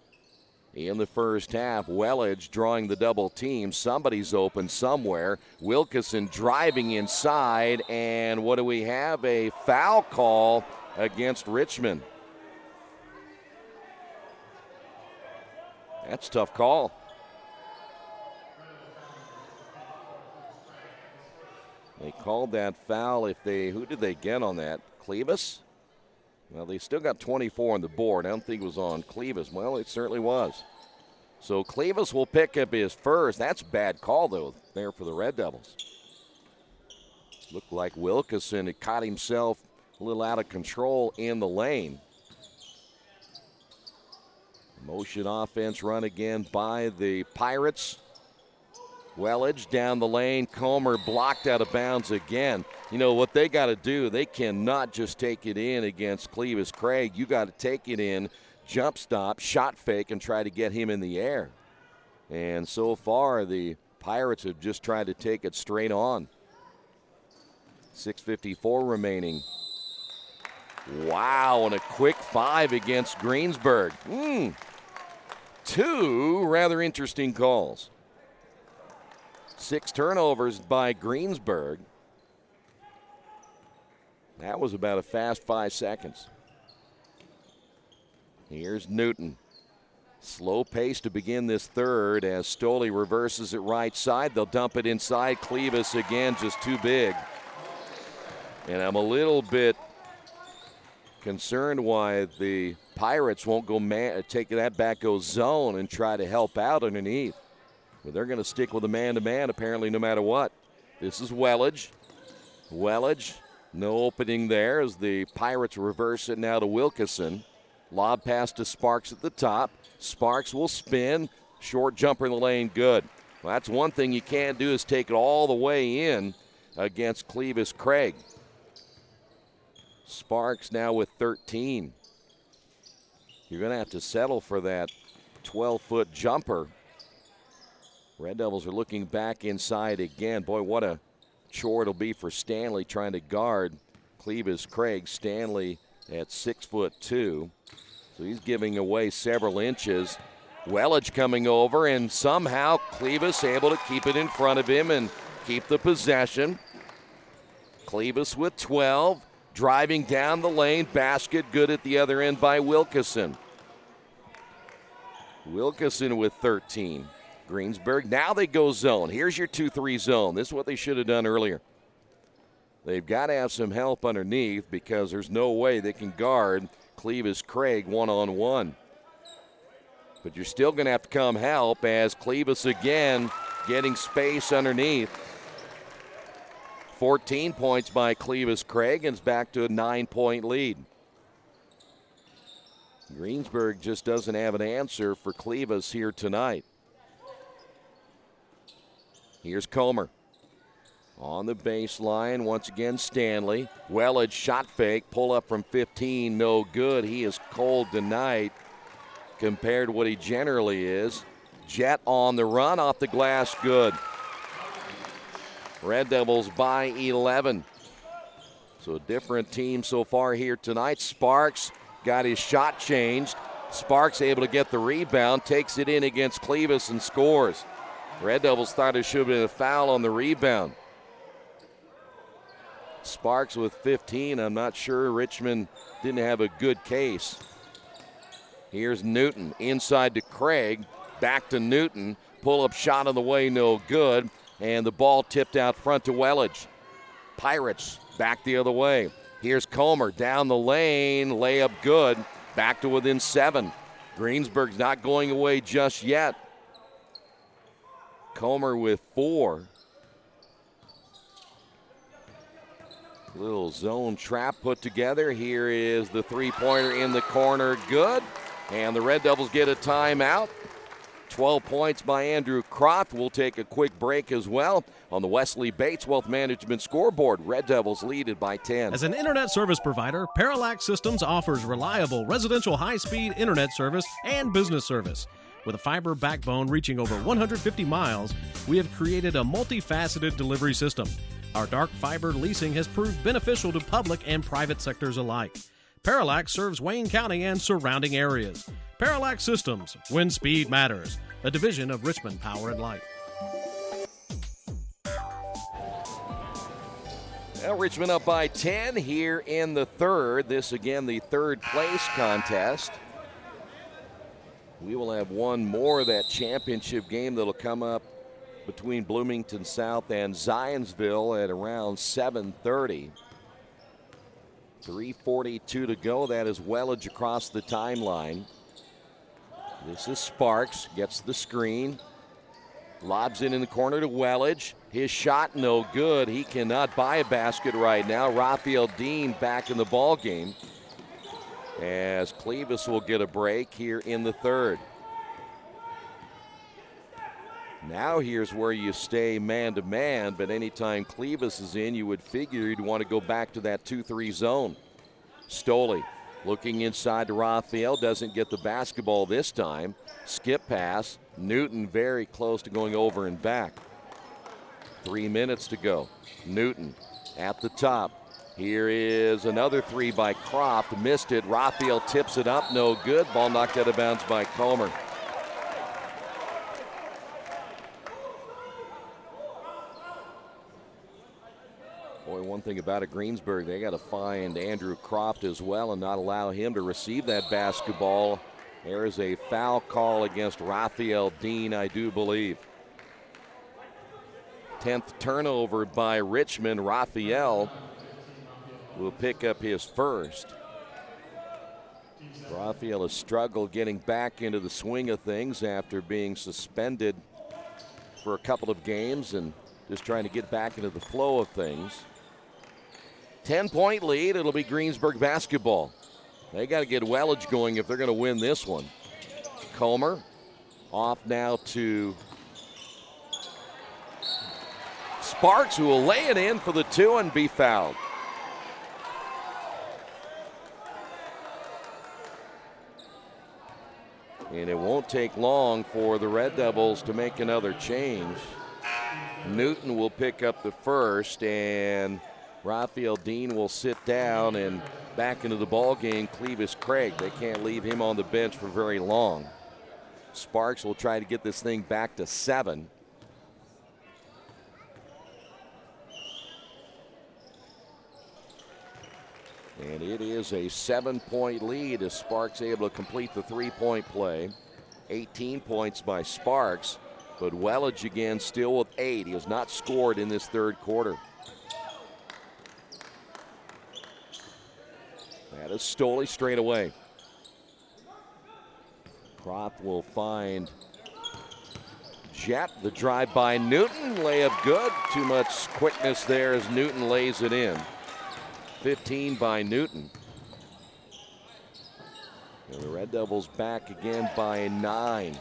in the first half. Wettig drawing the double team. Somebody's open somewhere. Wilkeson driving inside, and what do we have? A foul call against Richmond. That's a tough call. They called that foul. Who did they get on that? Clevis? Well, they still got 24 on the board. I don't think it was on Clevis. Well, it certainly was. So Clevis will pick up his first. That's a bad call, though, there for the Red Devils. Looked like Wilkeson had caught himself a little out of control in the lane. Motion offense run again by the Pirates. Wettig down the lane. Comer blocked out of bounds again. You know what they got to do? They cannot just take it in against Clevis Craig. You got to take it in, jump stop, shot fake, and try to get him in the air. And so far, the Pirates have just tried to take it straight on. 6:54 remaining. Wow, and a quick 5 against Greensburg. Two rather interesting calls. 6 turnovers by Greensburg. That was about a fast 5 seconds. Here's Newton. Slow pace to begin this third as Stoley reverses it right side. They'll dump it inside. Clevis again, just too big. And I'm a little bit concerned why the Pirates won't go take that back, go zone and try to help out underneath. But they're going to stick with a man-to-man apparently no matter what. This is Wettig. Wettig, no opening there as the Pirates reverse it now to Wilkeson. Lob pass to Sparks at the top. Sparks will spin. Short jumper in the lane, good. Well, that's one thing you can't do is take it all the way in against Clevis Craig. Sparks now with 13. You're going to have to settle for that 12-foot jumper. Red Devils are looking back inside again. Boy, what a chore it'll be for Stanley trying to guard Clevis Craig. Stanley at 6'2". So he's giving away several inches. Wettig coming over, and somehow Clevis able to keep it in front of him and keep the possession. Clevis with 12. Driving down the lane, basket good at the other end by Wilkeson. Wilkeson with 13. Greensburg, now they go zone. Here's your 2-3 zone. This is what they should have done earlier. They've got to have some help underneath because there's no way they can guard Clevis Craig one-on-one. But you're still going to have to come help as Clevis again getting space underneath. 14 points by Clevis Craig, and it's back to a 9-point lead. Greensburg just doesn't have an answer for Clevis here tonight. Here's Comer. On the baseline, once again Stanley. Wettig shot fake, pull up from 15, no good. He is cold tonight compared to what he generally is. Jet on the run, off the glass, good. Red Devils by 11. So a different team so far here tonight. Sparks got his shot changed. Sparks able to get the rebound, takes it in against Clevis and scores. Red Devils thought it should have been a foul on the rebound. Sparks with 15. I'm not sure Richmond didn't have a good case. Here's Newton inside to Craig. Back to Newton. Pull-up shot on the way, no good. And the ball tipped out front to Wettig. Pirates back the other way. Here's Comer down the lane. Layup good. Back to within 7. Greensburg's not going away just yet. Comer with 4. Little zone trap put together. Here is the three-pointer in the corner. Good. And the Red Devils get a timeout. 12 points by Andrew Croft. We'll take a quick break as well on the Wesley Bates Wealth Management scoreboard. Red Devils lead it by 10. As an internet service provider, Parallax Systems offers reliable residential high-speed internet service and business service. With a fiber backbone reaching over 150 miles, we have created a multifaceted delivery system. Our dark fiber leasing has proved beneficial to public and private sectors alike. Parallax serves Wayne County and surrounding areas. Parallax Systems, when speed matters, a division of Richmond Power and Light. Well, Richmond up by 10 here in the third. This again, the third place contest. We will have one more of that championship game that'll come up between Bloomington South and Zionsville at around 7:30. 3:42 to go. That is Wettig across the timeline. This is Sparks, gets the screen. Lobs in the corner to Wettig. His shot no good. He cannot buy a basket right now. Raphael Dean back in the ball game. as Clevis will get a break here in the third. Now here's where you stay man-to-man, but anytime Clevis is in, you would figure you'd want to go back to that 2-3 zone. Stoley looking inside to Raphael, doesn't get the basketball this time. Skip pass, Newton very close to going over and back. 3 minutes to go. Newton at the top. Here is another three by Croft, missed it. Raphael tips it up, no good. Ball knocked out of bounds by Comer. Boy, one thing about it, Greensburg, they got to find Andrew Croft as well and not allow him to receive that basketball. There is a foul call against Raphael Dean, I do believe. 10th turnover by Richmond. Raphael will pick up his first. Raphael has struggled getting back into the swing of things after being suspended for a couple of games and just trying to get back into the flow of things. 10-point lead. It'll be Greensburg basketball. They got to get Wettig going if they're going to win this one. Comer off now to Sparks, who will lay it in for the two and be fouled. And it won't take long for the Red Devils to make another change. Newton will pick up the first, and Raphael Dean will sit down, and back into the ball game, Clevis Craig. They can't leave him on the bench for very long. Sparks will try to get this thing back to 7. And it is a 7-point lead as Sparks able to complete the three-point play. 18 points by Sparks, but Wettig again still with 8. He has not scored in this third quarter. That is Stoley straight away. Croft will find Jet. The drive by Newton. Layup good. Too much quickness there as Newton lays it in. 15 by Newton. And the Red Devils back again by 9.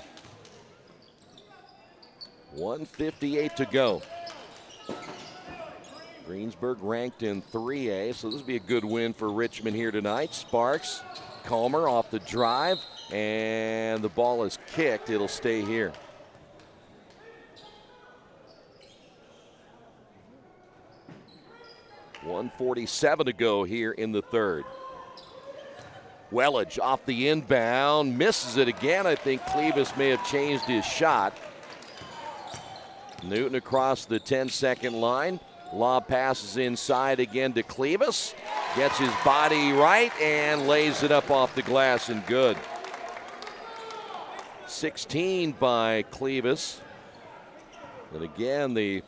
1:58 to go. Greensburg ranked in 3A, so this will be a good win for Richmond here tonight. Sparks, Comer off the drive, and the ball is kicked. It'll stay here. .147 to go here in the third. Wettig off the inbound, misses it again. I think Clevis may have changed his shot. Newton across the 10-second line. Lob passes inside again to Clevis. Gets his body right and lays it up off the glass and good. 16 by Clevis. And again, the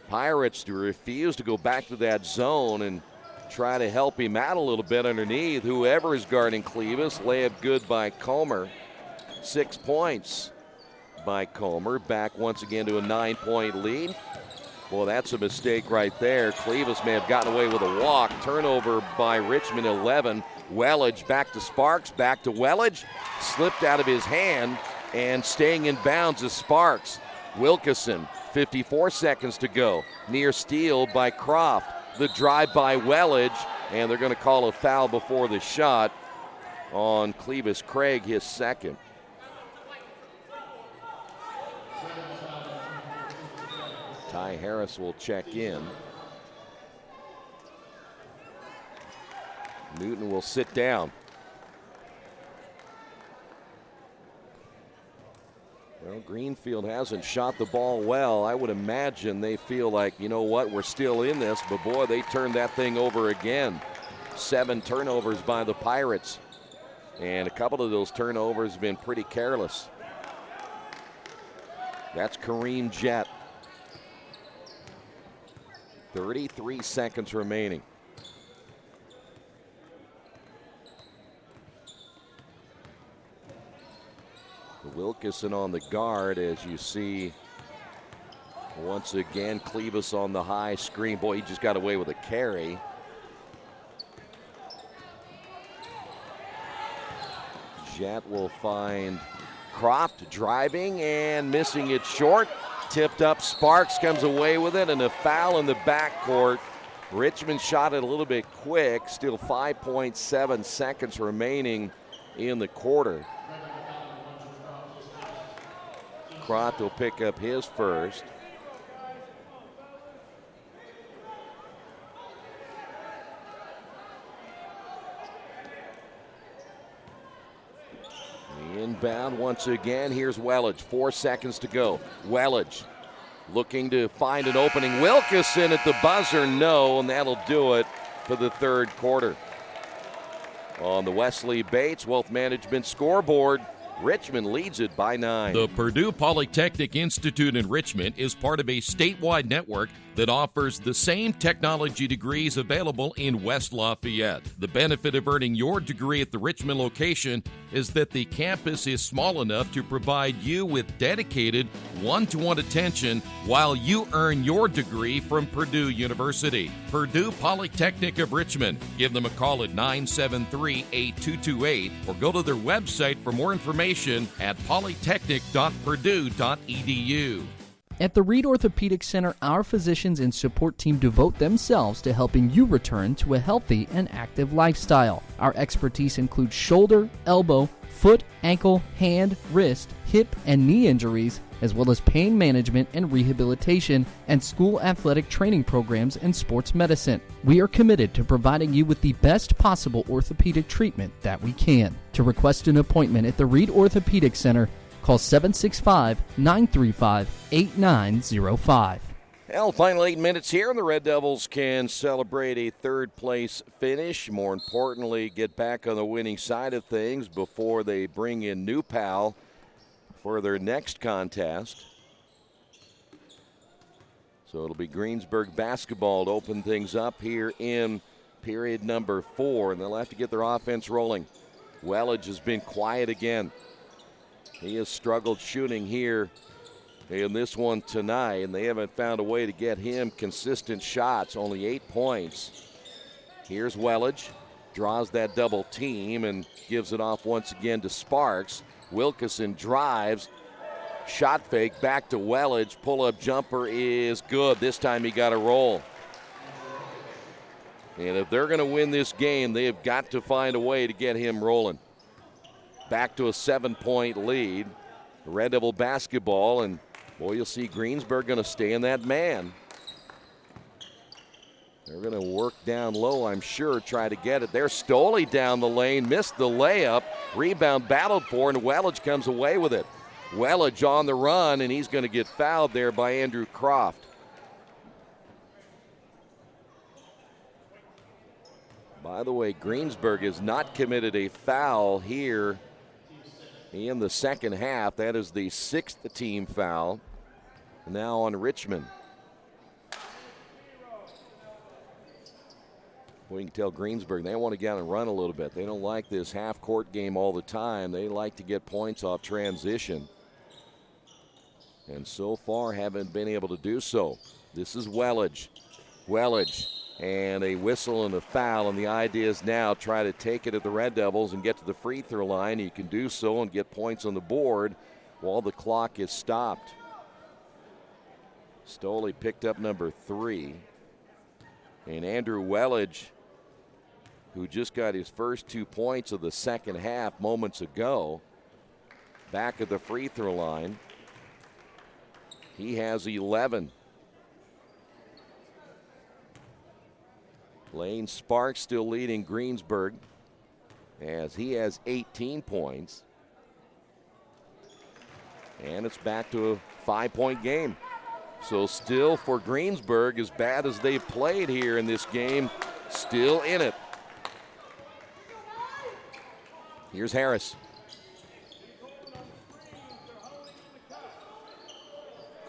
Pirates refuse to go back to that zone and try to help him out a little bit underneath. Whoever is guarding Clevis, layup good by Comer. 6 points by Comer. Back once again to a 9-point lead. Well, that's a mistake right there. Clevis may have gotten away with a walk. Turnover by Richmond, 11. Wettig back to Sparks, back to Wettig. Slipped out of his hand, and staying in bounds is Sparks. Wilkeson, 54 seconds to go. Near steal by Croft. The drive by Wettig, and they're going to call a foul before the shot on Clevis Craig, his second. Ty Harris will check in. Newton will sit down. Well, Greenfield hasn't shot the ball well. I would imagine they feel like, you know what, we're still in this, but boy, they turned that thing over again. 7 turnovers by the Pirates. And a couple of those turnovers have been pretty careless. That's Kareem Jett. 33 seconds remaining. Wilkeson on the guard, as you see once again Clevis on the high screen. Boy, he just got away with a carry. Jet will find Croft driving and missing it short. Tipped up, Sparks comes away with it, and a foul in the backcourt. Richmond shot it a little bit quick, still 5.7 seconds remaining in the quarter. Croft will pick up his first. Inbound once again. Here's Wettig. 4 seconds to go. Wettig looking to find an opening. Wilkeson at the buzzer, no, and that'll do it for the third quarter. On the Wesley Bates Wealth Management scoreboard, Richmond leads it by 9. The Purdue Polytechnic Institute in Richmond is part of a statewide network that offers the same technology degrees available in West Lafayette. The benefit of earning your degree at the Richmond location is that the campus is small enough to provide you with dedicated one-to-one attention while you earn your degree from Purdue University. Purdue Polytechnic of Richmond. Give them a call at 973-8228 or go to their website for more information at polytechnic.purdue.edu. At the Reed Orthopedic Center, our physicians and support team devote themselves to helping you return to a healthy and active lifestyle. Our expertise includes shoulder, elbow, foot, ankle, hand, wrist, hip, and knee injuries, as well as pain management and rehabilitation, and school athletic training programs and sports medicine. We are committed to providing you with the best possible orthopedic treatment that we can. To request an appointment at the Reed Orthopedic Center, call 765-935-8905. Well, final 8 minutes here, and the Red Devils can celebrate a third-place finish. More importantly, get back on the winning side of things before they bring in New Pal for their next contest. So it'll be Greensburg basketball to open things up here in period number 4, and they'll have to get their offense rolling. Wettig has been quiet again. He has struggled shooting here in this one tonight, and they haven't found a way to get him consistent shots, only 8 points. Here's Wettig, draws that double team and gives it off once again to Sparks. Wilkeson drives, shot fake, back to Wettig, pull-up jumper is good. This time he got a roll. And if they're going to win this game, they have got to find a way to get him rolling. Back to a 7-point lead. Red Devil basketball, and boy, you'll see Greensburg going to stay in that man. They're going to work down low, I'm sure, try to get it. There's Stoley down the lane, missed the layup. Rebound battled for, and Wettig comes away with it. Wettig on the run, and he's going to get fouled there by Andrew Croft. By the way, Greensburg has not committed a foul here in the second half. That is the 6th team foul now on Richmond. Well, you can tell Greensburg, they want to get out and run a little bit. They don't like this half-court game all the time. They like to get points off transition. And so far haven't been able to do so. This is Wettig. Wettig. And a whistle and a foul, and the idea is now try to take it at the Red Devils and get to the free throw line. You can do so and get points on the board while the clock is stopped. Stoley picked up number 3. And Andrew Wettig, who just got his first 2 points of the second half moments ago, back at the free throw line. He has 11. Lane Sparks still leading Greensburg as he has 18 points. And it's back to a 5-point game. So still for Greensburg, as bad as they've played here in this game, still in it. Here's Harris.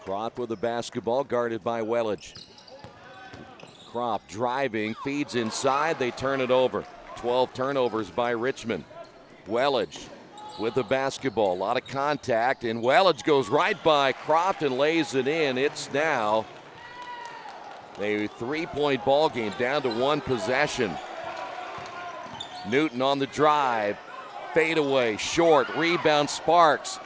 Croft with the basketball, guarded by Wettig. Croft driving, feeds inside, they turn it over. 12 turnovers by Richmond. Wettig with the basketball, a lot of contact, and Wettig goes right by Croft and lays it in. It's now a 3-point ball game, down to 1 possession. Newton on the drive, Fadeaway, short, rebound Sparks.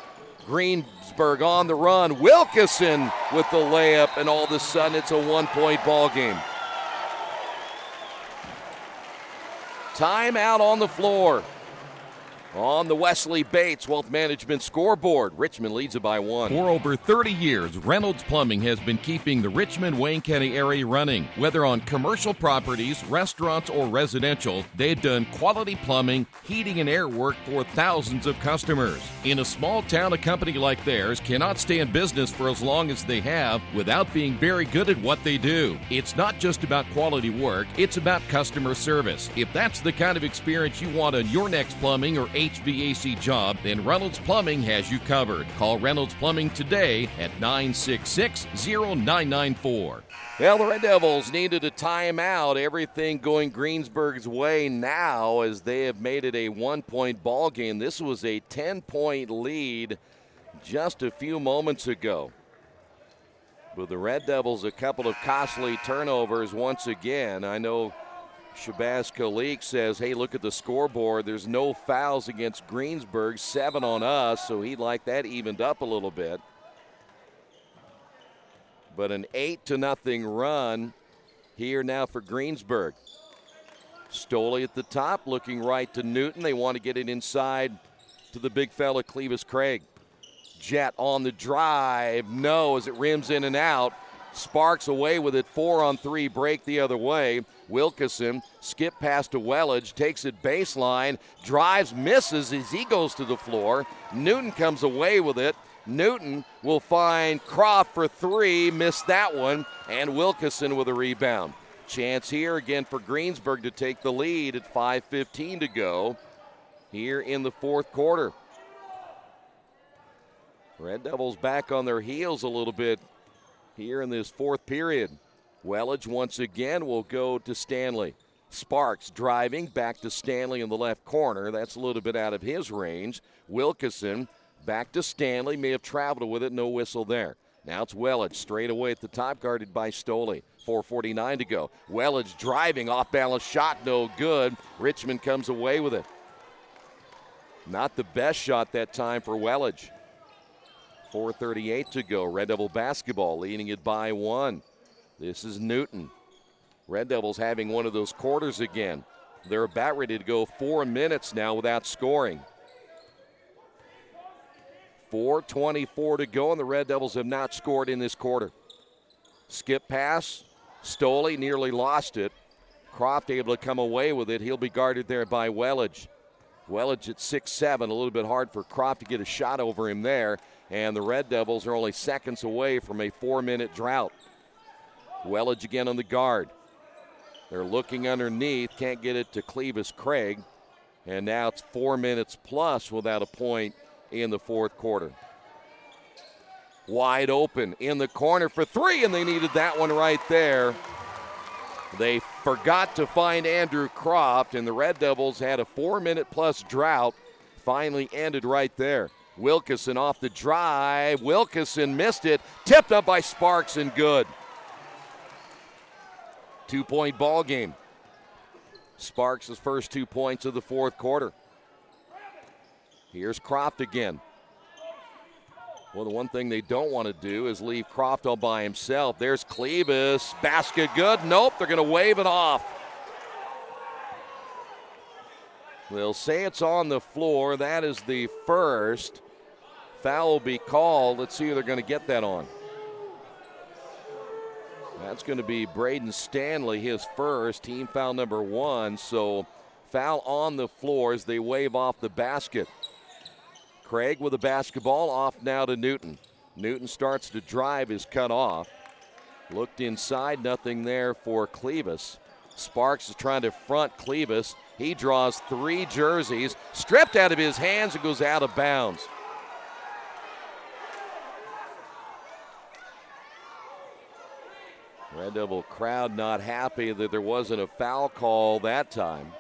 Greensburg on the run. Wilkeson with the layup, and all of a sudden it's a 1-point ball game. Timeout on the floor. On the Wesley Bates Wealth Management scoreboard, Richmond leads it by 1. For over 30 years, Reynolds Plumbing has been keeping the Richmond-Wayne County area running. Whether on commercial properties, restaurants, or residential, they've done quality plumbing, heating, and air work for thousands of customers. In a small town, a company like theirs cannot stay in business for as long as they have without being very good at what they do. It's not just about quality work, it's about customer service. If that's the kind of experience you want on your next plumbing or HVAC job, then Reynolds Plumbing has you covered. Call Reynolds Plumbing today at 966-0994. Well, the Red Devils needed a timeout. Everything going Greensburg's way now as they have made it a 1-point ball game. This was a 10-point lead just a few moments ago. But the Red Devils, a couple of costly turnovers once again. I know Shabazz Kalik says, hey, look at the scoreboard. There's no fouls against Greensburg, 7 on us, so he'd like that evened up a little bit. But an 8-0 run here now for Greensburg. Stoley at the top, looking right to Newton. They want to get it inside to the big fella, Clevis Craig. Jet on the drive. No, as it rims in and out. Sparks away with it, 4-on-3 break the other way. Wilkeson, skip pass to Wettig, takes it baseline, drives, misses as he goes to the floor. Newton comes away with it. Newton will find Croft for 3, missed that one, and Wilkeson with a rebound. Chance here again for Greensburg to take the lead at 5:15 to go here in the fourth quarter. Red Devils back on their heels a little bit here in this fourth period. Wettig once again will go to Stanley. Sparks driving back to Stanley in the left corner. That's a little bit out of his range. Wilkeson back to Stanley. May have traveled with it. No whistle there. Now it's Wettig straight away at the top, guarded by Stoley. 4:49 to go. Wettig driving, off-balance shot, no good. Richmond comes away with it. Not the best shot that time for Wettig. 4:38 to go. Red Devil basketball leading it by 1. This is Newton. Red Devils having one of those quarters again. They're about ready to go 4 minutes now without scoring. 4:24 to go, and the Red Devils have not scored in this quarter. Skip pass. Stoley nearly lost it. Croft able to come away with it. He'll be guarded there by Wettig. Wettig at 6'7", a little bit hard for Croft to get a shot over him there. And the Red Devils are only seconds away from a 4-minute drought. Wettig again on the guard. They're looking underneath, can't get it to Clevis Craig. And now it's 4 minutes plus without a point in the fourth quarter. Wide open in the corner for 3, and they needed that one right there. They forgot to find Andrew Croft, and the Red Devils had a 4-minute plus drought. Finally ended right there. Wilkeson off the drive. Wilkeson missed it. Tipped up by Sparks and good. 2-point ball game. Sparks' first 2 points of the fourth quarter. Here's Croft again. Well, the one thing they don't want to do is leave Croft all by himself. There's Clevis. Basket good. Nope, they're going to wave it off. They'll say it's on the floor. That is the first. Foul will be called. Let's see who they're going to get that on. That's going to be Braden Stanley, his first, team foul number 1. So foul on the floor as they wave off the basket. Craig with the basketball, off now to Newton. Newton starts to drive, is cut off. Looked inside, nothing there for Clevis. Sparks is trying to front Clevis. He draws 3 jerseys, stripped out of his hands and goes out of bounds. Red Devil crowd not happy that there wasn't a foul call that time.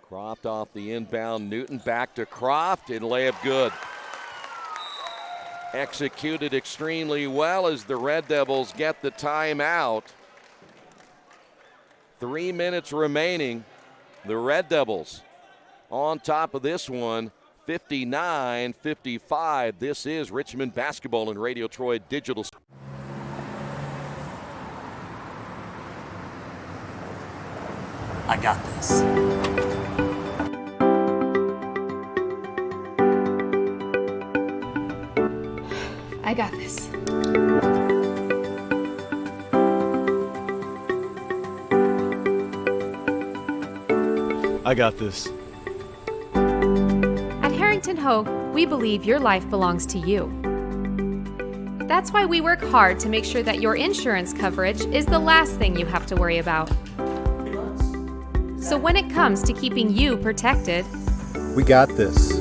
Croft off the inbound. Newton back to Croft and layup good. Executed extremely well as the Red Devils get the timeout. 3 minutes remaining. The Red Devils on top of this one, 59-55. This is Richmond basketball and Radio Troy Digital. I got this. I got this. I got this. At Harrington Hogue, we believe your life belongs to you. That's why we work hard to make sure that your insurance coverage is the last thing you have to worry about. So when it comes to keeping you protected, We got this.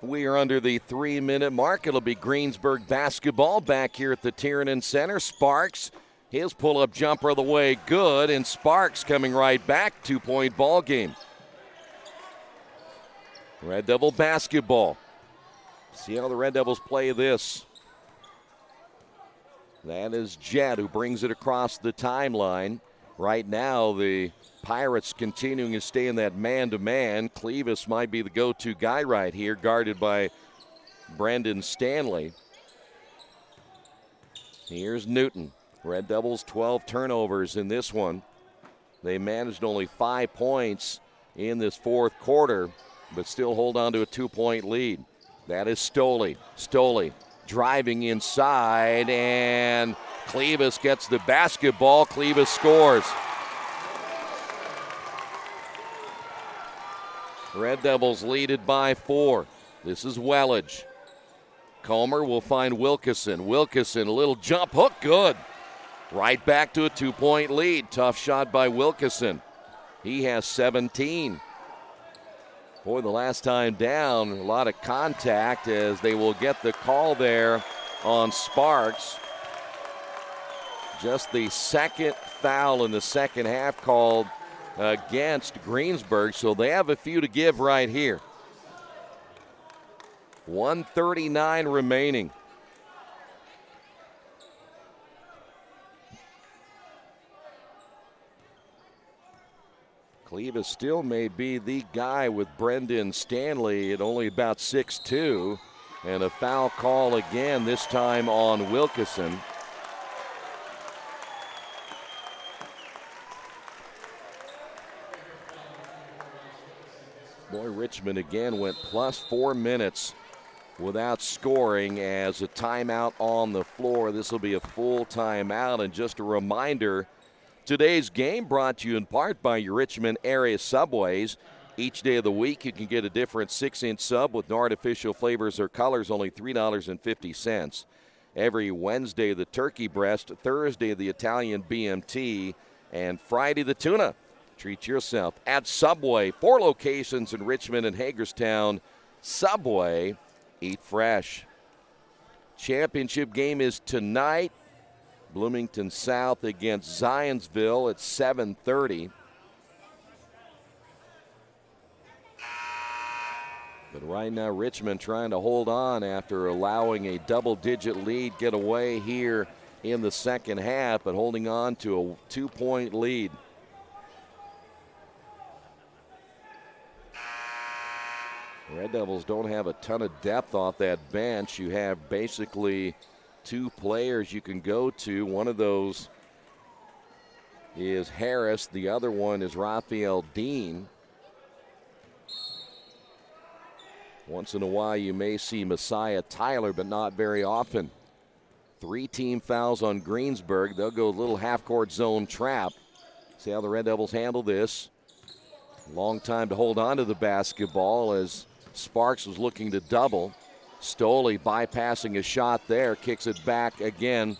We are under the 3-minute mark. It'll be Greensburg basketball back here at the Tiernan Center. Sparks, his pull-up jumper of the way, good, and Sparks coming right back. 2-point ball game. Red Devil basketball. See how the Red Devils play this. That is Jett who brings it across the timeline. Right now, the Pirates continuing to stay in that man-to-man. Clevis might be the go-to guy right here, guarded by Brendan Stanley. Here's Newton. Red Devils 12 turnovers in this one. They managed only 5 points in this fourth quarter, but still hold on to a 2-point lead. That is Stoley. Stoley driving inside, and Clevis gets the basketball. Clevis scores. Red Devils lead it by 4. This is Wettig. Comer will find Wilkeson. Wilkeson, a little jump hook, good. Right back to a 2-point lead. Tough shot by Wilkeson. He has 17. Boy, the last time down, a lot of contact as they will get the call there on Sparks. Just the second foul in the second half called against Greensburg, so they have a few to give right here. 1:39 remaining. Clevis still may be the guy with Brendan Stanley at only about 6'2", and a foul call again, this time on Wilkeson. Boy, Richmond again went plus 4 minutes without scoring as a timeout on the floor. This will be a full timeout, and just a reminder, today's game brought to you in part by your Richmond area Subways. Each day of the week you can get a different 6-inch sub with no artificial flavors or colors, only $3.50. Every Wednesday the turkey breast, Thursday the Italian BMT, and Friday the tuna. Treat yourself at Subway. 4 locations in Richmond and Hagerstown. Subway, eat fresh. Championship game is tonight. Bloomington South against Zionsville at 7:30. But right now Richmond trying to hold on after allowing a double-digit lead get away here in the second half, but holding on to a 2-point lead. Red Devils don't have a ton of depth off that bench. You have basically 2 players you can go to. One of those is Harris. The other one is Raphael Dean. Once in a while you may see Messiah Tyler, but not very often. 3 team fouls on Greensburg. They'll go a little half-court zone trap. See how the Red Devils handle this. Long time to hold on to the basketball as Sparks was looking to double. Stoley bypassing a shot there, kicks it back again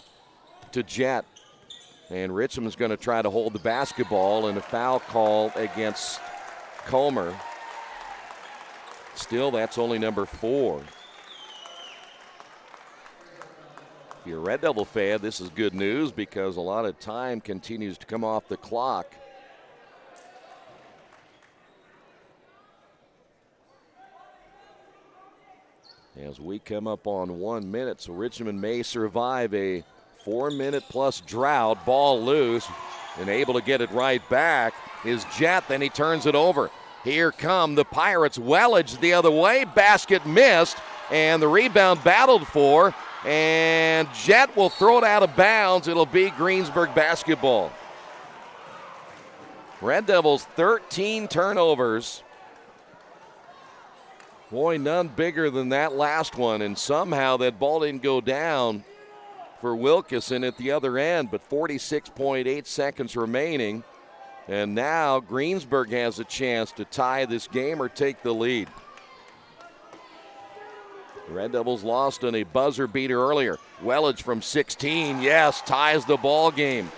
to Jett. And Richmond's going to try to hold the basketball, and a foul called against Comer. Still, that's only number 4. If you're a Red Devil fan, this is good news because a lot of time continues to come off the clock. as we come up on 1 minute. So Richmond may survive a 4-minute-plus drought. Ball loose and able to get it right back is Jett. Then he turns it over. Here come the Pirates. Wettig the other way. Basket missed, and the rebound battled for. And Jett will throw it out of bounds. It'll be Greensburg basketball. Red Devils 13 turnovers. Boy, none bigger than that last one, and somehow that ball didn't go down for Wilkeson at the other end, but 46.8 seconds remaining. And now Greensburg has a chance to tie this game or take the lead. The Red Devils lost on a buzzer beater earlier. Wettig from 16, yes, ties the ball game.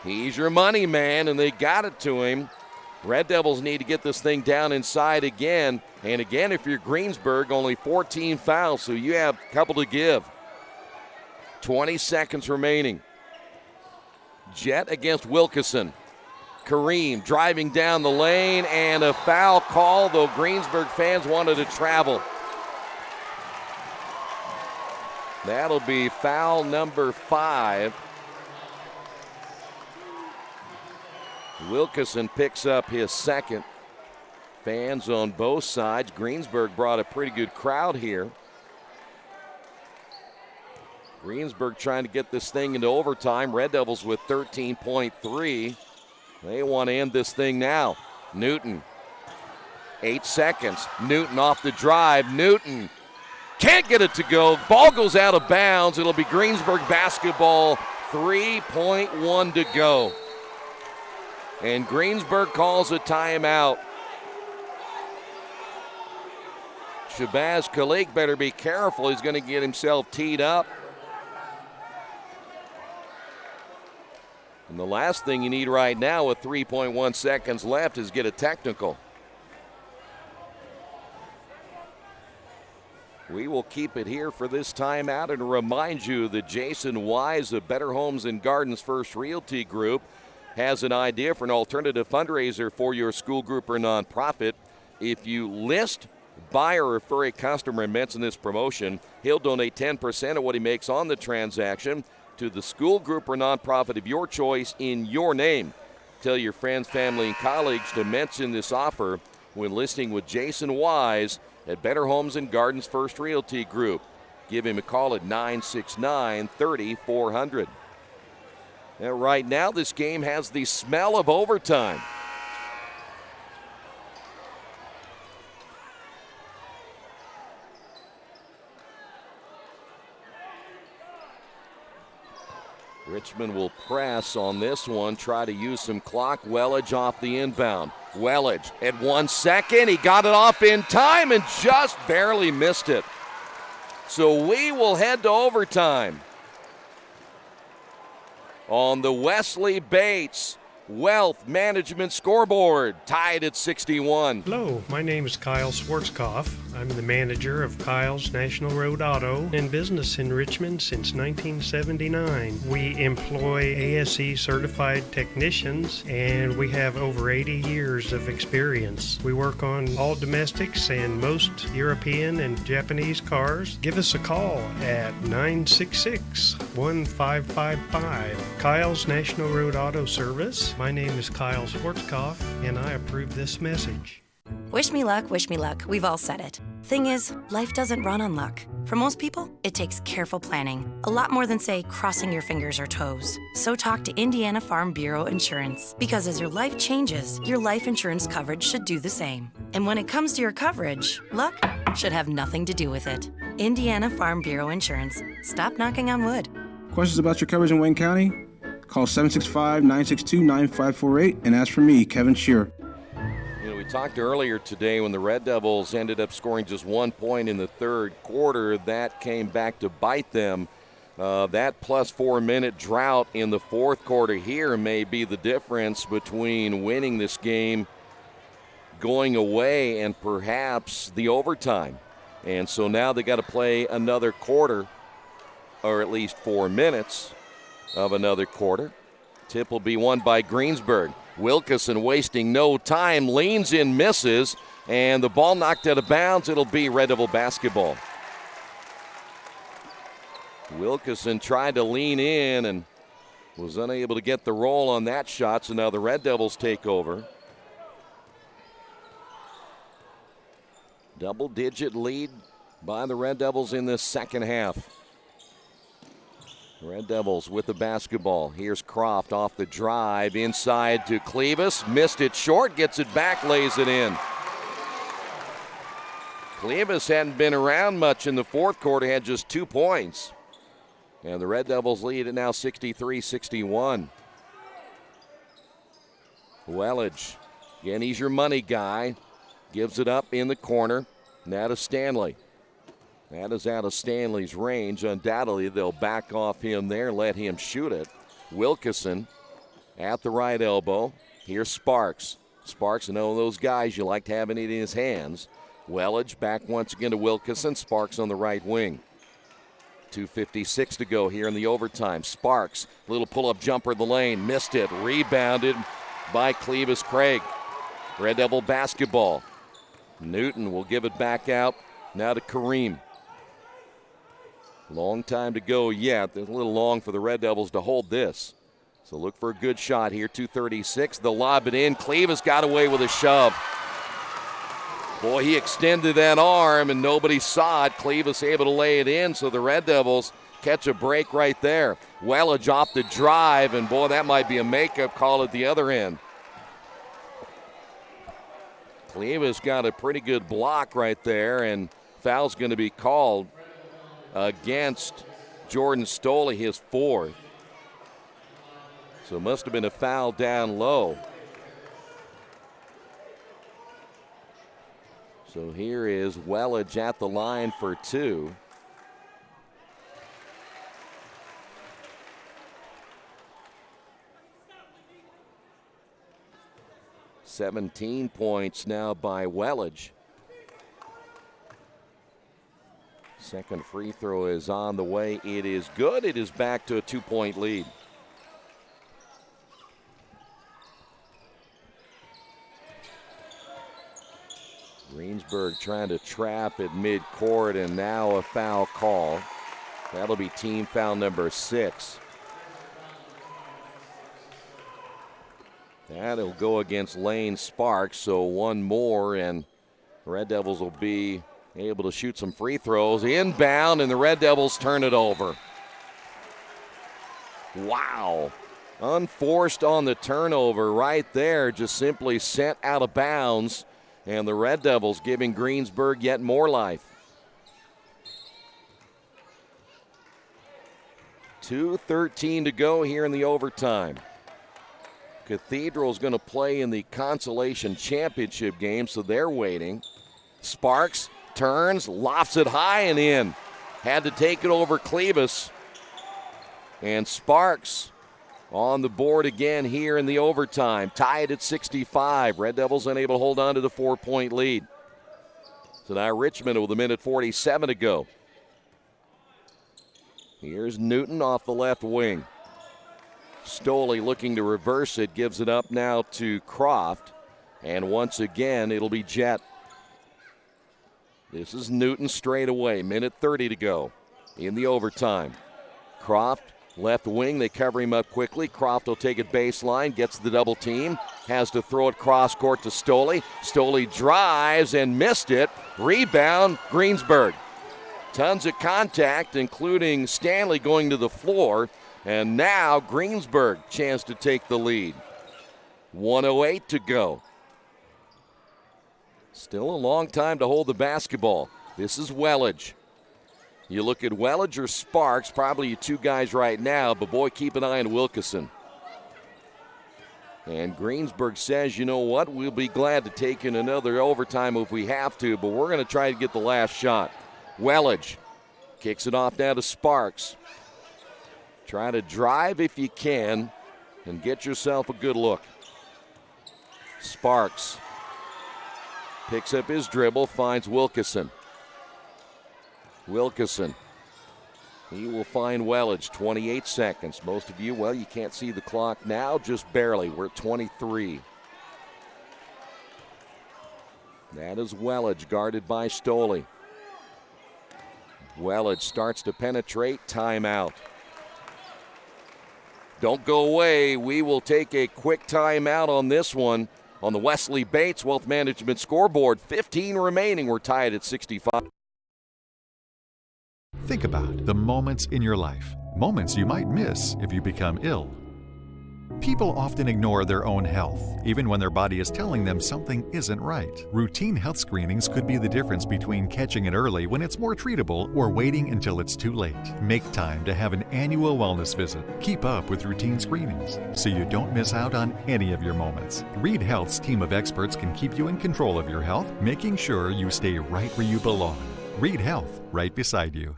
He's your money man, and they got it to him. Red Devils need to get this thing down inside again. And again, if you're Greensburg, only 14 fouls, so you have a couple to give. 20 seconds remaining. Jett against Wilkeson. Kareem driving down the lane, and a foul call, though Greensburg fans wanted to travel. That'll be foul number 5. Wilkeson picks up his second. Fans on both sides. Greensburg brought a pretty good crowd here. Greensburg trying to get this thing into overtime. Red Devils with 13.3. They want to end this thing now. Newton, 8 seconds. Newton off the drive. Newton can't get it to go. Ball goes out of bounds. It'll be Greensburg basketball. 3.1 to go. And Greensburg calls a timeout. Shabazz Khalik better be careful. He's going to get himself teed up. And the last thing you need right now with 3.1 seconds left is get a technical. We will keep it here for this timeout and remind you that Jason Wise of Better Homes and Gardens First Realty Group has an idea for an alternative fundraiser for your school group or nonprofit. If you list, buy, or refer a customer and mention this promotion, he'll donate 10% of what he makes on the transaction to the school group or nonprofit of your choice in your name. Tell your friends, family, and colleagues to mention this offer when listing with Jason Wise at Better Homes and Gardens First Realty Group. Give him a call at 969-3400. And right now, this game has the smell of overtime. Richmond will press on this one, try to use some clock. Wettig off the inbound. Wettig at 1 second. He got it off in time and just barely missed it. So we will head to overtime on the Wesley Bates Wealth Management scoreboard, tied at 61. Hello, my name is Kyle Schwarzkopf. I'm the manager of Kyle's National Road Auto in business in Richmond since 1979. We employ ASE certified technicians, and we have over 80 years of experience. We work on all domestics and most European and Japanese cars. Give us a call at 966-1555. Kyle's National Road Auto Service. My name is Kyle Schwarzkopf, and I approve this message. Wish me luck, we've all said it. Thing is, life doesn't run on luck. For most people, it takes careful planning. A lot more than, say, crossing your fingers or toes. So talk to Indiana Farm Bureau Insurance. Because as your life changes, your life insurance coverage should do the same. And when it comes to your coverage, luck should have nothing to do with it. Indiana Farm Bureau Insurance. Stop knocking on wood. Questions about your coverage in Wayne County? Call 765-962-9548 and ask for me, Kevin Shearer. You know, we talked earlier today when the Red Devils ended up scoring just 1 point in the third quarter. That came back to bite them. That plus 4-minute drought in the fourth quarter here may be the difference between winning this game, going away, and perhaps the overtime. And so now they got to play another quarter, or at least 4 minutes of another quarter. Tip will be won by Greensburg. Wilkeson wasting no time, leans in, misses, And the ball knocked out of bounds. It'll be Red Devil basketball. Wilkeson tried to lean in and was unable to get the roll on that shot, so now the Red Devils take over. Double-digit lead by the Red Devils in this second half. Red Devils with the basketball. Here's Croft off the drive, inside to Clevis. Missed it short, gets it back, lays it in. Clevis hadn't been around much in the fourth quarter, had just 2 points. And the Red Devils lead it now 63-61. Wettig, again, he's your money guy. Gives it up in the corner. Now to Stanley. That is out of Stanley's range. Undoubtedly, they'll back off him there, let him shoot it. Wilkeson at the right elbow. Here's Sparks. Sparks, one of those guys you like having it in his hands. Wettig back once again to Wilkeson. Sparks on the right wing. 2:56 to go here in the overtime. Sparks, little pull-up jumper in the lane. Missed it. Rebounded by Clevis Craig. Red Devil basketball. Newton will give it back out now to Kareem. Long time to go yet. It's a little long for the Red Devils to hold this. So look for a good shot here. 2:36. They'll lob it in. Clevis got away with a shove. Boy, he extended that arm and nobody saw it. Clevis able to lay it in, so the Red Devils catch a break right there. Wettig off the drive, and boy, that might be a makeup call at the other end. Clevis got a pretty good block right there, and foul's going to be called against Jordan Stoley, his fourth. So it must have been a foul down low. So here is Wettig at the line for two. $17 points now by Wettig. Second free throw is on the way. It is good. It is back to a 2-point lead. Greensburg trying to trap at midcourt, and now a foul call. That'll be team foul number 6. That'll go against Lane Sparks, so one more, and Red Devils will be able to shoot some free throws. Inbound, and the Red Devils turn it over. Wow. Unforced on the turnover right there, just simply sent out of bounds. And the Red Devils giving Greensburg yet more life. 2:13 to go here in the overtime. Cathedral's going to play in the consolation championship game, so they're waiting. Sparks turns, lofts it high and in. Had to take it over Clevis. And Sparks on the board again here in the overtime. Tied at 65. Red Devils unable to hold on to the 4-point lead. So now Richmond with 1:47 to go. Here's Newton off the left wing. Stoley looking to reverse it. Gives it up now to Croft. And once again, it'll be Jet. This is Newton straight away. 1:30 to go in the overtime. Croft, left wing, they cover him up quickly. Croft will take it baseline, gets the double team, has to throw it cross court to Stoley. Stoley drives and missed it. Rebound, Greensburg. Tons of contact, including Stanley going to the floor. And now Greensburg chance to take the lead. 1:08 to go. Still a long time to hold the basketball. This is Wettig. You look at Wettig or Sparks, probably two guys right now, but boy, keep an eye on Wilkeson. And Greensburg says, you know what, we'll be glad to take in another overtime if we have to, but we're going to try to get the last shot. Wettig kicks it off now to Sparks. Try to drive if you can and get yourself a good look. Sparks picks up his dribble, finds Wilkeson. Wilkeson, he will find Wettig. 28 seconds. Most of you, well, you can't see the clock now, just barely. We're at 23. That is Wettig, guarded by Stoley. Wettig starts to penetrate. Timeout. Don't go away. We will take a quick timeout on this one on the Wesley Bates Wealth Management scoreboard. 15 remaining. We're tied at 65. Think about the moments in your life, moments you might miss if you become ill. People often ignore their own health, even when their body is telling them something isn't right. Routine health screenings could be the difference between catching it early when it's more treatable or waiting until it's too late. Make time to have an annual wellness visit. Keep up with routine screenings so you don't miss out on any of your moments. Reed Health's team of experts can keep you in control of your health, making sure you stay right where you belong. Reed Health, right beside you.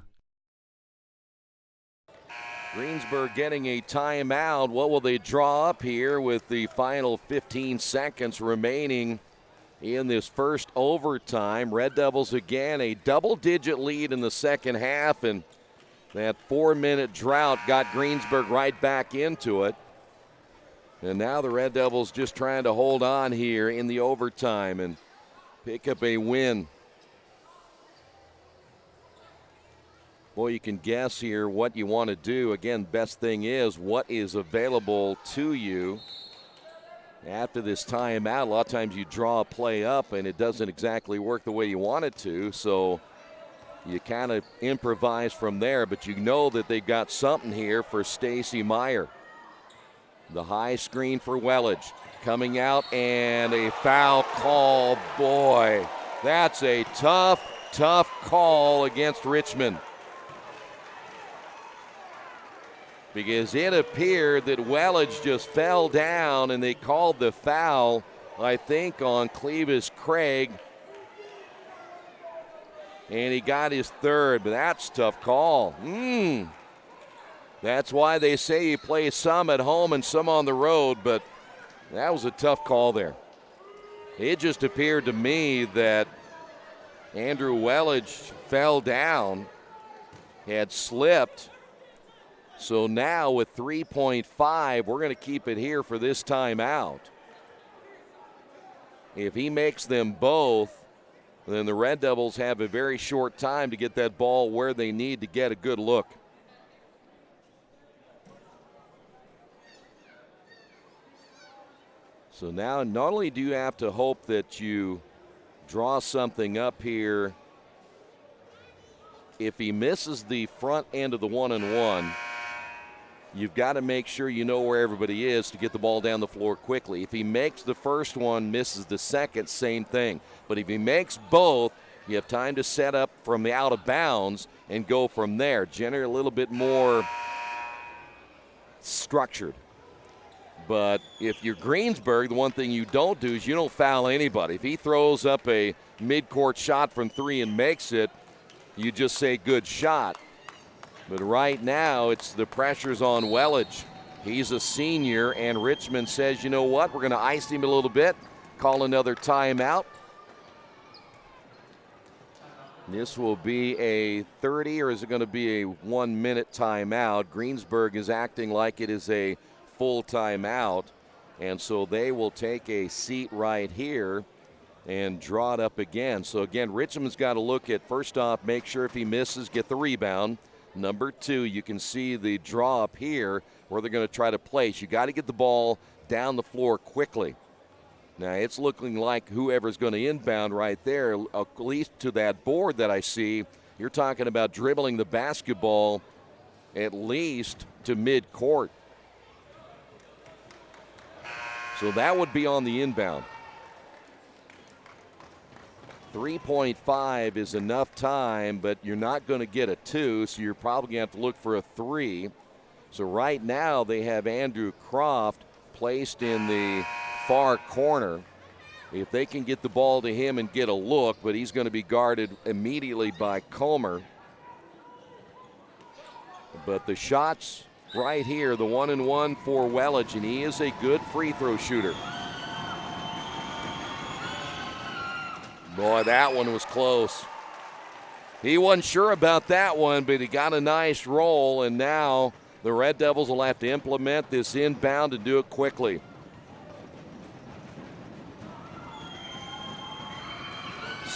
Greensburg getting a timeout. What will they draw up here with the final 15 seconds remaining in this first overtime? Red Devils again, a double-digit lead in the second half, and that 4-minute drought got Greensburg right back into it. And now the Red Devils just trying to hold on here in the overtime and pick up a win. Boy, you can guess here what you want to do. Again, best thing is what is available to you after this timeout. A lot of times you draw a play up and it doesn't exactly work the way you want it to, so you kind of improvise from there, but you know that they've got something here for Stacy Meyer. The high screen for Wettig. Coming out and a foul call. Boy, that's a tough call against Richmond. Because it appeared that Wettig just fell down and they called the foul, I think, on Clevis Craig. And he got his third, but that's a tough call. That's why they say you play some at home and some on the road, but that was a tough call there. It just appeared to me that Andrew Wettig fell down, had slipped. So now with 3.5, we're going to keep it here for this timeout. If he makes them both, then the Red Devils have a very short time to get that ball where they need to get a good look. So now not only do you have to hope that you draw something up here, if he misses the front end of the 1-and-1, you've got to make sure you know where everybody is to get the ball down the floor quickly. If he makes the first one, misses the second, same thing. But if he makes both, you have time to set up from the out of bounds and go from there. Generally a little bit more structured. But if you're Greensburg, the one thing you don't do is you don't foul anybody. If he throws up a mid-court shot from three and makes it, you just say good shot. But right now, it's the pressure's on Wettig. He's a senior, and Richmond says, you know what, we're going to ice him a little bit, call another timeout. This will be a 30, or is it going to be a 1-minute timeout? Greensburg is acting like it is a full timeout, and so they will take a seat right here and draw it up again. So again, Richmond's got to look at, first off, make sure if he misses, get the rebound. Number two, you can see the draw up here where they're going to try to place. You got to get the ball down the floor quickly. Now it's looking like whoever's going to inbound right there, at least to that board that I see, you're talking about dribbling the basketball at least to mid-court. So that would be on the inbound. 3.5 is enough time, but you're not going to get a 2, so you're probably going to have to look for a 3. So right now they have Andrew Croft placed in the far corner. If they can get the ball to him and get a look, but he's going to be guarded immediately by Comer. But the shots right here, the 1-and-1 for Wettig, and he is a good free throw shooter. Boy, that one was close. He wasn't sure about that one, but he got a nice roll, and now the Red Devils will have to implement this inbound and do it quickly.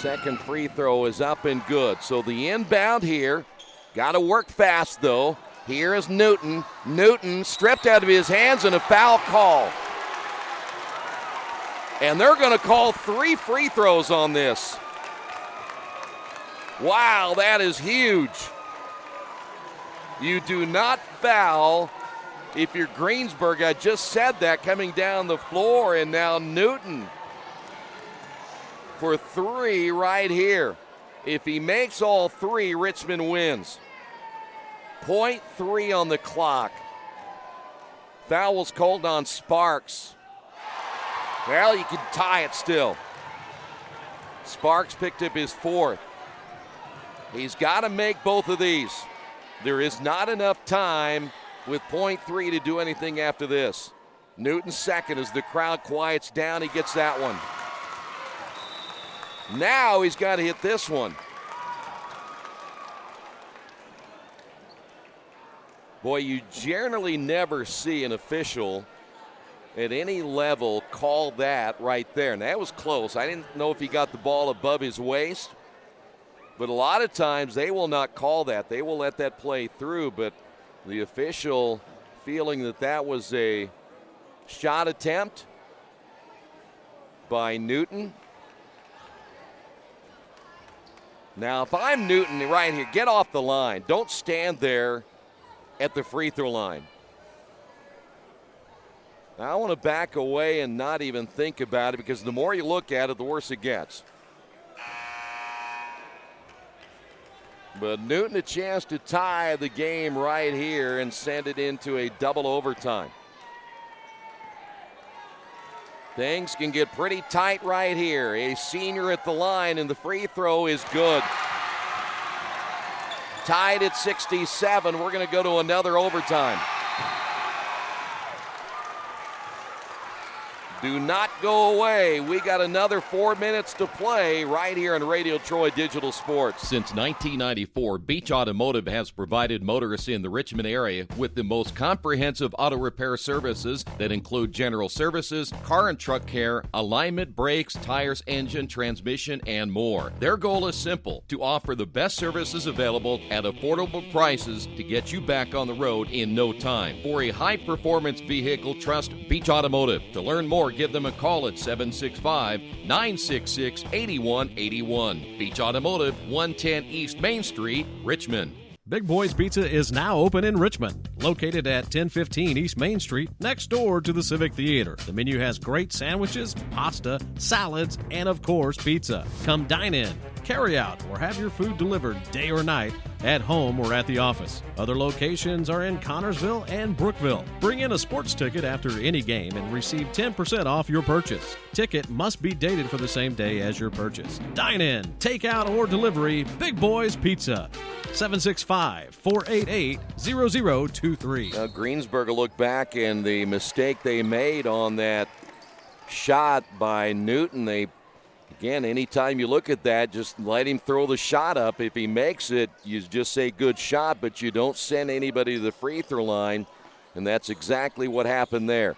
Second free throw is up and good. So the inbound here. Got to work fast, though. Here is Newton. Newton stripped out of his hands and a foul call. And they're going to call 3 free throws on this. Wow, that is huge. You do not foul if you're Greensburg. I just said that coming down the floor, and now Newton for 3 right here. If he makes all 3, Richmond wins. 0.3 on the clock. Foul was called on Sparks. Well, you can tie it still. Sparks picked up his 4th. He's got to make both of these. There is not enough time with 0.3 to do anything after this. Newton's second as the crowd quiets down. He gets that one. Now he's got to hit this one. Boy, you generally never see an official at any level call that right there. And that was close. I didn't know if he got the ball above his waist. But a lot of times they will not call that. They will let that play through. But the official feeling that that was a shot attempt by Newton. Now, if I'm Newton right here, get off the line. Don't stand there at the free throw line. Now, I want to back away and not even think about it, because the more you look at it, the worse it gets. But Newton a chance to tie the game right here and send it into a double overtime. Things can get pretty tight right here. A senior at the line, and the free throw is good. Tied at 67. We're going to go to another overtime. Do not go away. We got another 4 minutes to play right here on Radio Troy Digital Sports. Since 1994, Beach Automotive has provided motorists in the Richmond area with the most comprehensive auto repair services that include general services, car and truck care, alignment, brakes, tires, engine, transmission, and more. Their goal is simple: to offer the best services available at affordable prices to get you back on the road in no time. For a high-performance vehicle, trust Beach Automotive. To learn more, give them a call at 765-966-8181. Beach Automotive, 110 East Main Street, Richmond. Big Boys Pizza is now open in Richmond, located at 1015 East Main Street, next door to the Civic Theater. The menu has great sandwiches, pasta, salads, and of course, pizza. Come dine in, carry out, or have your food delivered day or night, at home or at the office. Other locations are in Connorsville and Brookville. Bring in a sports ticket after any game and receive 10% off your purchase. Ticket must be dated for the same day as your purchase. Dine in, take out, or delivery. Big Boys Pizza. 765-488-0023. Now Greensburg will look back, and the mistake they made on that shot by Newton, again, anytime you look at that, just let him throw the shot up. If he makes it, you just say good shot, but you don't send anybody to the free throw line, and that's exactly what happened there.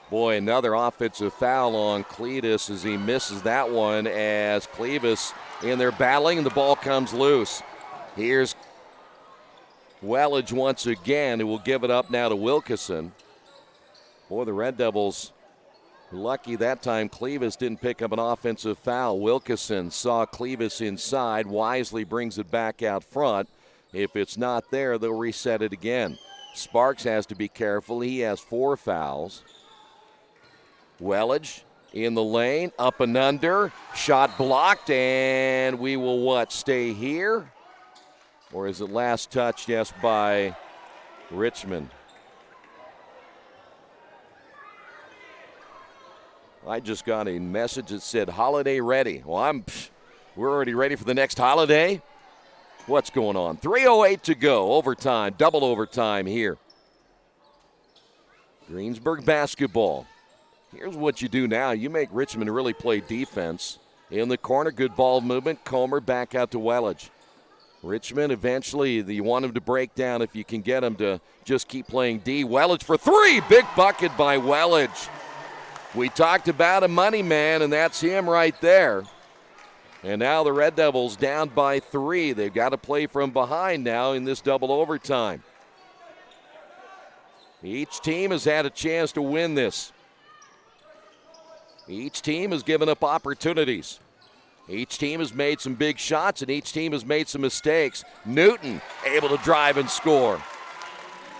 Boy, another offensive foul on Cletus as he misses that one, as Clevis in there battling, and the ball comes loose. Here's Wettig once again, who will give it up now to Wilkeson. Boy, the Red Devils lucky that time Clevis didn't pick up an offensive foul. Wilkeson saw Clevis inside, wisely brings it back out front. If it's not there, they'll reset it again. Sparks has to be careful. He has 4 fouls. Wettig in the lane, up and under, shot blocked, and we will stay here? Or is it last touch? Yes, by Richmond. I just got a message that said holiday ready. Well, we're already ready for the next holiday. What's going on? 3:08 to go. Overtime, double overtime here. Greensburg basketball. Here's what you do now. You make Richmond really play defense. In the corner, good ball movement. Comer back out to Wettig. Richmond eventually, you want him to break down if you can get him to just keep playing D. Wettig for 3. Big bucket by Wettig. We talked about a money man, and that's him right there. And now the Red Devils down by 3. They've got to play from behind now in this double overtime. Each team has had a chance to win this. Each team has given up opportunities. Each team has made some big shots, and each team has made some mistakes. Newton able to drive and score.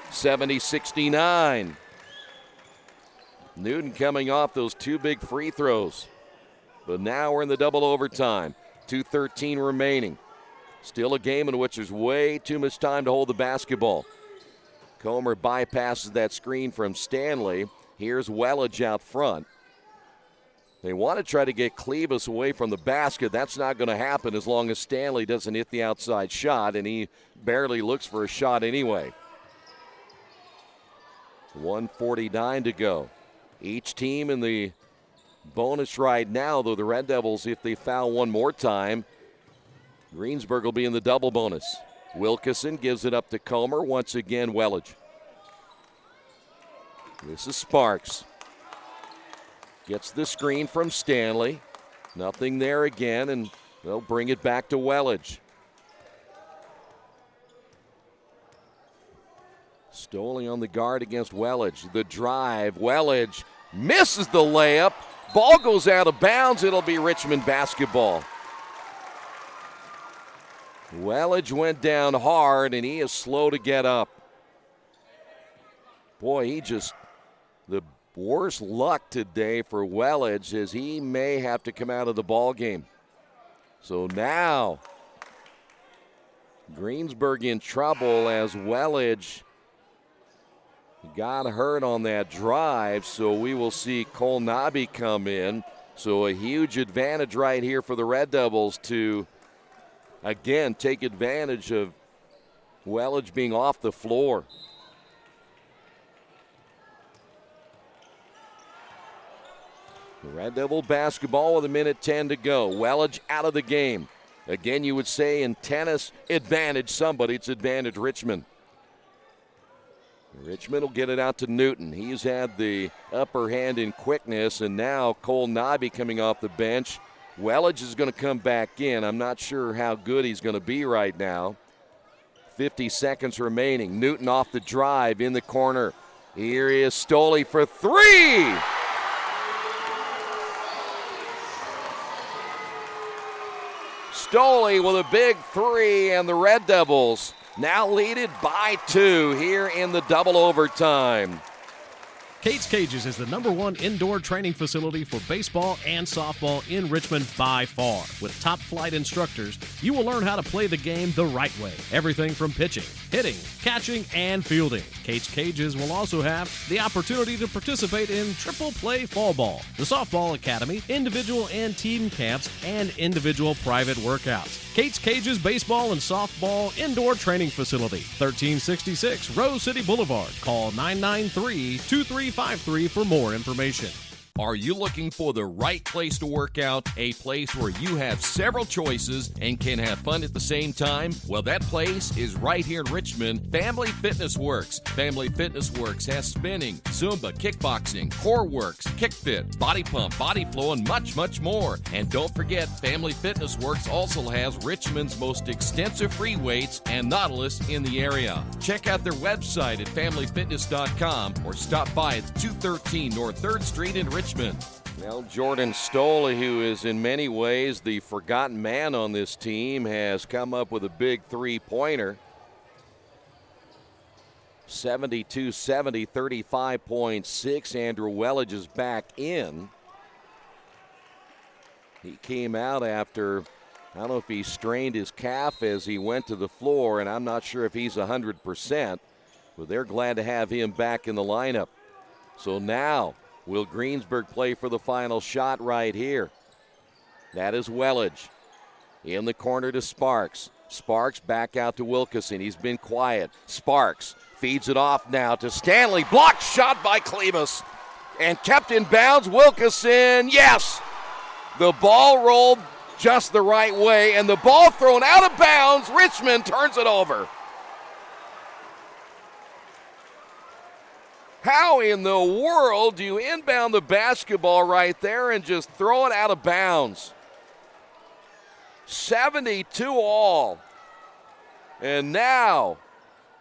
70-69. Newton coming off those 2 big free throws. But now we're in the double overtime. 2:13 remaining. Still a game in which there's way too much time to hold the basketball. Comer bypasses that screen from Stanley. Here's Wettig out front. They want to try to get Clevis away from the basket. That's not going to happen as long as Stanley doesn't hit the outside shot, and he barely looks for a shot anyway. 1:49 to go. Each team in the bonus right now, though the Red Devils, if they foul one more time, Greensburg will be in the double bonus. Wilkeson gives it up to Comer. Once again, Wettig. This is Sparks. Gets the screen from Stanley. Nothing there again, and they'll bring it back to Wettig. Stoley on the guard against Wettig. The drive. Wettig misses the layup. Ball goes out of bounds. It'll be Richmond basketball. Wettig went down hard, and he is slow to get up. Boy, the worst luck today for Wettig is he may have to come out of the ball game. So now Greensburg in trouble as Wettig got hurt on that drive, so we will see Cole Nobby come in. So a huge advantage right here for the Red Devils to, again, take advantage of Wettig being off the floor. The Red Devil basketball with 1:10 to go. Wettig out of the game. Again, you would say in tennis, advantage somebody. It's advantage Richmond. Richmond will get it out to Newton. He's had the upper hand in quickness, and now Cole Nobby coming off the bench. Wettig is going to come back in. I'm not sure how good he's going to be right now. 50 seconds remaining. Newton off the drive in the corner. Here is Stoley for 3. Stoley with a big 3, and the Red Devils now lead it by 2 here in the double overtime. Kate's Cages is the #1 indoor training facility for baseball and softball in Richmond by far. With top flight instructors, you will learn how to play the game the right way. Everything from pitching, hitting, catching, and fielding. Kate's Cages will also have the opportunity to participate in triple play fall ball, the softball academy, individual and team camps, and individual private workouts. Kate's Cages Baseball and Softball Indoor Training Facility, 1366 Rose City Boulevard. Call 993-2353 for more information. Are you looking for the right place to work out? A place where you have several choices and can have fun at the same time? Well, that place is right here in Richmond, Family Fitness Works. Family Fitness Works has spinning, Zumba, kickboxing, core works, kick fit, body pump, body flow, and much, much more. And don't forget, Family Fitness Works also has Richmond's most extensive free weights and Nautilus in the area. Check out their website at familyfitness.com or stop by at 213 North 3rd Street in Richmond. Well, Jordan Stoley, who is in many ways the forgotten man on this team, has come up with a big three-pointer. 72-70, 35.6. Andrew Wettig is back in. He came out after, I don't know if he strained his calf as he went to the floor, and I'm not sure if he's 100%, but they're glad to have him back in the lineup. So now, will Greensburg play for the final shot right here? That is Wettig. In the corner to Sparks. Sparks back out to Wilkeson. He's been quiet. Sparks feeds it off now to Stanley. Blocked shot by Clevis. And kept in bounds. Wilkeson, yes! The ball rolled just the right way, and the ball thrown out of bounds. Richmond turns it over. How in the world do you inbound the basketball right there and just throw it out of bounds? 72 all. And now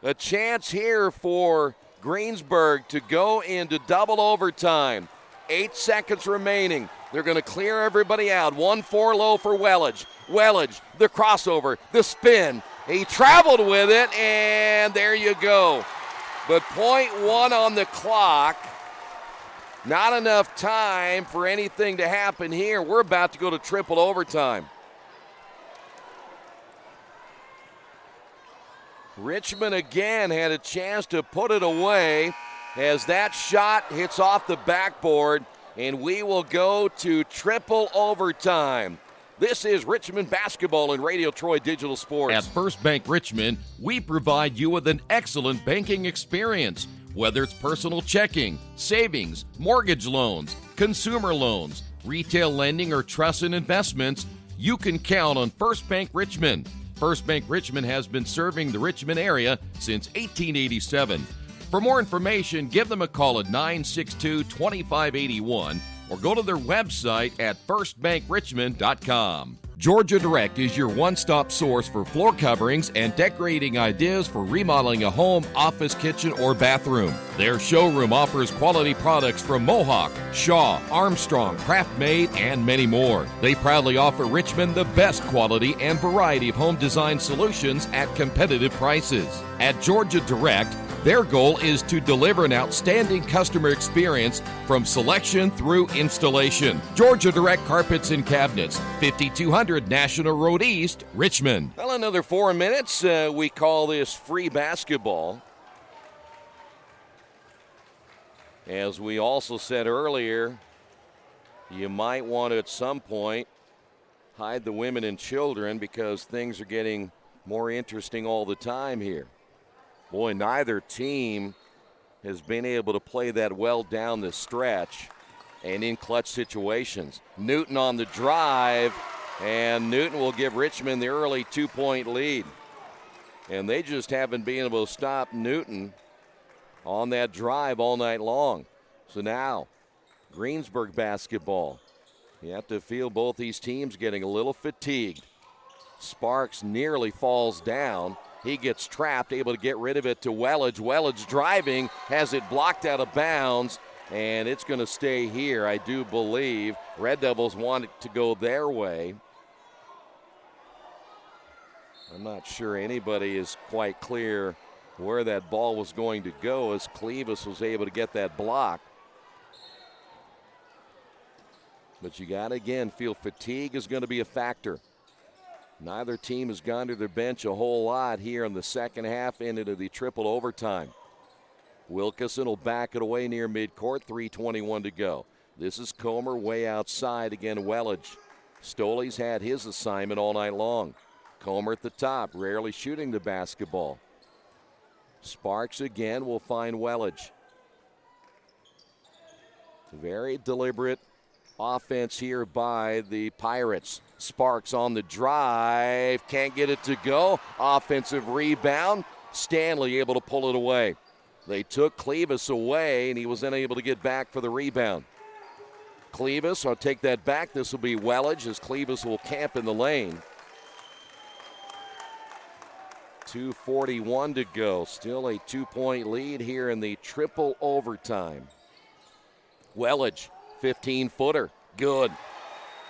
a chance here for Greensburg to go into double overtime. 8 seconds remaining. They're going to clear everybody out. 1-4 low for Wettig. Wettig, the crossover, the spin. He traveled with it, and there you go. But .1 on the clock. Not enough time for anything to happen here. We're about to go to triple overtime. Richmond again had a chance to put it away as that shot hits off the backboard, and we will go to triple overtime. This is Richmond basketball and Radio Troy Digital Sports. At First Bank Richmond, we provide you with an excellent banking experience. Whether it's personal checking, savings, mortgage loans, consumer loans, retail lending, or trust and investments, you can count on First Bank Richmond. First Bank Richmond has been serving the Richmond area since 1887. For more information, give them a call at 962-2581 or go to their website at firstbankrichmond.com. Georgia Direct is your one-stop source for floor coverings and decorating ideas for remodeling a home, office, kitchen, or bathroom. Their showroom offers quality products from Mohawk, Shaw, Armstrong, Craft-Made, and many more. They proudly offer Richmond the best quality and variety of home design solutions at competitive prices. At Georgia Direct, their goal is to deliver an outstanding customer experience from selection through installation. Georgia Direct Carpets and Cabinets, 5200 National Road East, Richmond. Well, another 4 minutes. We call this free basketball. As we also said earlier, you might want to at some point hide the women and children because things are getting more interesting all the time here. Boy, neither team has been able to play that well down the stretch and in clutch situations. Newton on the drive, and Newton will give Richmond the early 2-point lead. And they just haven't been able to stop Newton on that drive all night long. So now, Greensburg basketball. You have to feel both these teams getting a little fatigued. Sparks nearly falls down. He gets trapped, able to get rid of it to Wettig. Wettig driving, has it blocked out of bounds, and it's going to stay here, I do believe. Red Devils want it to go their way. I'm not sure anybody is quite clear where that ball was going to go as Clevis was able to get that block. But you got to, again, feel fatigue is going to be a factor. Neither team has gone to their bench a whole lot here in the second half into the triple overtime. Wilkeson will back it away near midcourt, 3:21 to go. This is Comer way outside, again Wettig. Stoley's had his assignment all night long. Comer at the top, rarely shooting the basketball. Sparks again will find Wettig. Very deliberate offense here by the Pirates. Sparks on the drive, can't get it to go. Offensive rebound. Stanley able to pull it away. They took Clevis away, and he was unable to get back for the rebound. Clevis, I'll take that back. This will be Wettig as Clevis will camp in the lane. 2:41 to go. Still a 2-point lead here in the triple overtime. Wettig, 15-footer. Good.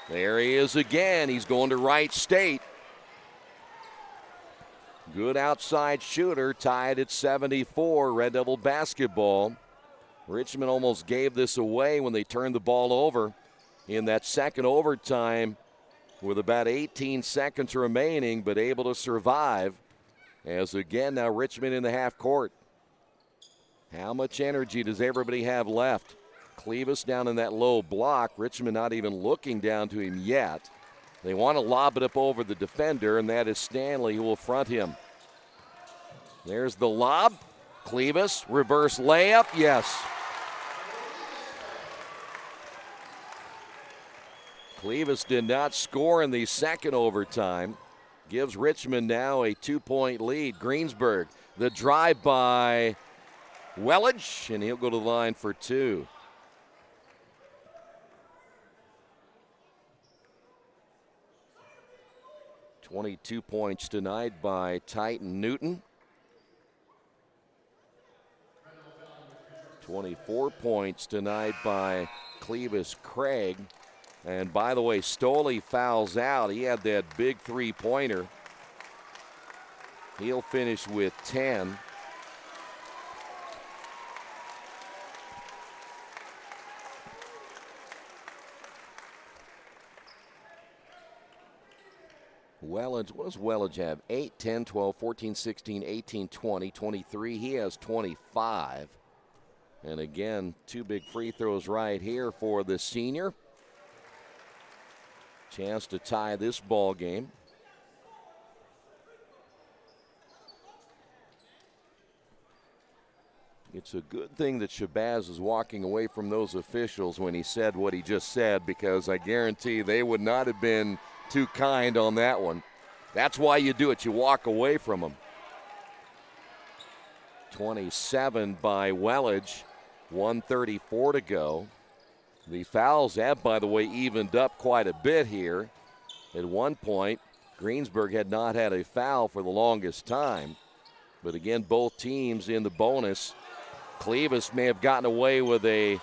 There he is again. He's going to Wright State. Good outside shooter, tied at 74. Red Devil basketball. Richmond almost gave this away when they turned the ball over in that second overtime with about 18 seconds remaining, but able to survive. As again, now Richmond in the half court. How much energy does everybody have left? Clevis down in that low block. Richmond not even looking down to him yet. They want to lob it up over the defender, and that is Stanley who will front him. There's the lob. Clevis, reverse layup, yes. Clevis did not score in the second overtime. Gives Richmond now a 2-point lead. Greensburg, the drive by Wettig, and he'll go to the line for two. 22 points tonight by Titan Newton. 24 points tonight by Clevis Craig. And by the way, Stoley fouls out. He had that big three-pointer. He'll finish with 10. Wellage, what does Wellage have? 8, 10, 12, 14, 16, 18, 20, 23. He has 25. And again, 2 big free throws right here for the senior. Chance to tie this ball game. It's a good thing that Shabazz is walking away from those officials when he said what he just said, because I guarantee they would not have been too kind on that one. That's why you do it. You walk away from them. 27 by Wellage. 1:34 to go. The fouls have, by the way, evened up quite a bit here. At one point, Greensburg had not had a foul for the longest time. But again, both teams in the bonus. Clevis may have gotten away with a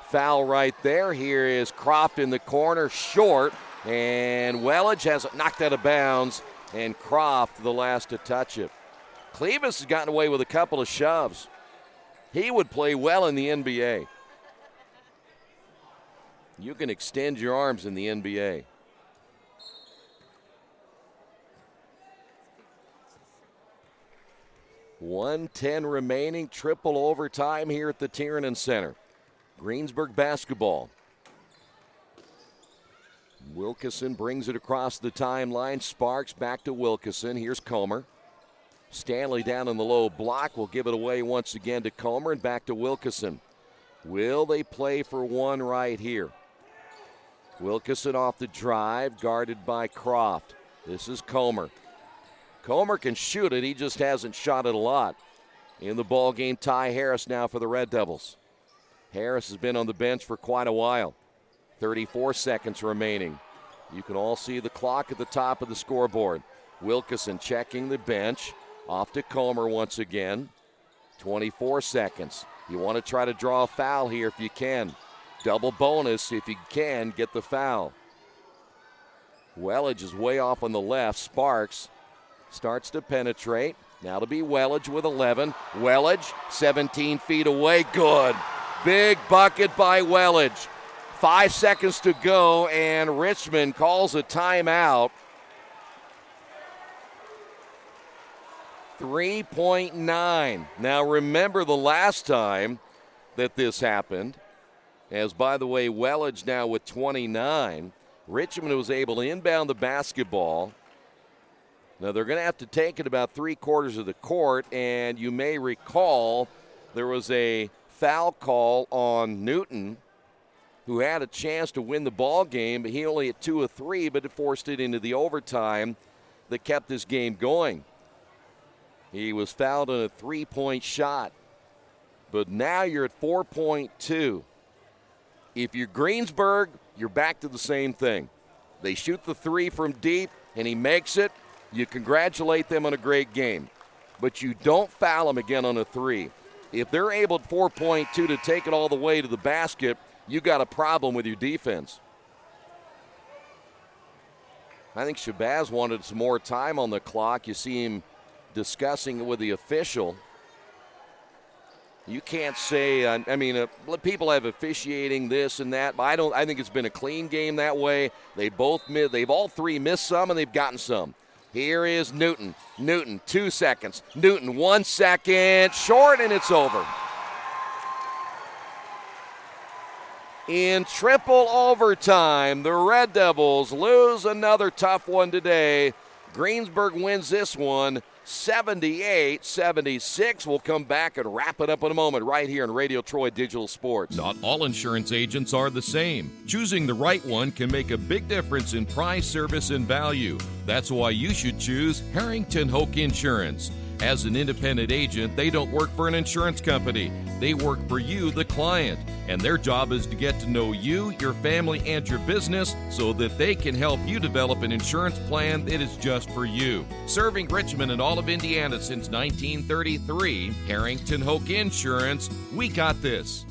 foul right there. Here is Croft in the corner, short, and Wellage has it knocked out of bounds, and Croft the last to touch it. Clevis has gotten away with a couple of shoves. He would play well in the NBA. You can extend your arms in the NBA. .110 remaining, triple overtime here at the Tiernan Center. Greensburg basketball. Wilkeson brings it across the timeline. Sparks back to Wilkeson. Here's Comer. Stanley down in the low block will give it away once again to Comer and back to Wilkeson. Will they play for one right here? Wilkeson off the drive, guarded by Croft. This is Comer. Comer can shoot it, he just hasn't shot it a lot. In the ball game, Ty Harris now for the Red Devils. Harris has been on the bench for quite a while. 34 seconds remaining. You can all see the clock at the top of the scoreboard. Wilkeson checking the bench. Off to Comer once again. 24 seconds. You want to try to draw a foul here if you can. Double bonus if you can get the foul. Wellage is way off on the left. Sparks starts to penetrate. Now to be Wellage with 11. Wellage 17 feet away. Good. Big bucket by Wellage. 5 seconds to go, and Richmond calls a timeout. 3.9. Now remember the last time that this happened, as by the way, Wellage now with 29. Richmond was able to inbound the basketball. Now they're going to have to take it about 3/4 of the court, and you may recall there was a foul call on Newton, who had a chance to win the ball game, but he only had 2 of 3, but it forced it into the overtime that kept this game going. He was fouled on a 3-point shot, but now you're at 4.2. If you're Greensburg, you're back to the same thing. They shoot the 3 from deep, and he makes it. You congratulate them on a great game, but you don't foul him again on a 3. If they're able at 4.2 to take it all the way to the basket, you got a problem with your defense. I think Shabazz wanted some more time on the clock. You see him discussing it with the official. You can't say, people have officiating this and that, but I think it's been a clean game that way. They've all three missed some, and they've gotten some. Here is Newton. Newton, 2 seconds. Newton, 1 second. Short, and it's over. In triple overtime, the Red Devils lose another tough one today. Greensburg wins this one 78-76. We'll come back and wrap it up in a moment right here on Radio Troy Digital Sports. Not all insurance agents are the same. Choosing the right one can make a big difference in price, service, and value. That's why you should choose Harrington Hoke Insurance. As an independent agent, they don't work for an insurance company. They work for you, the client, and their job is to get to know you, your family, and your business so that they can help you develop an insurance plan that is just for you. Serving Richmond and all of Indiana since 1933, Harrington Hoke Insurance, we got this.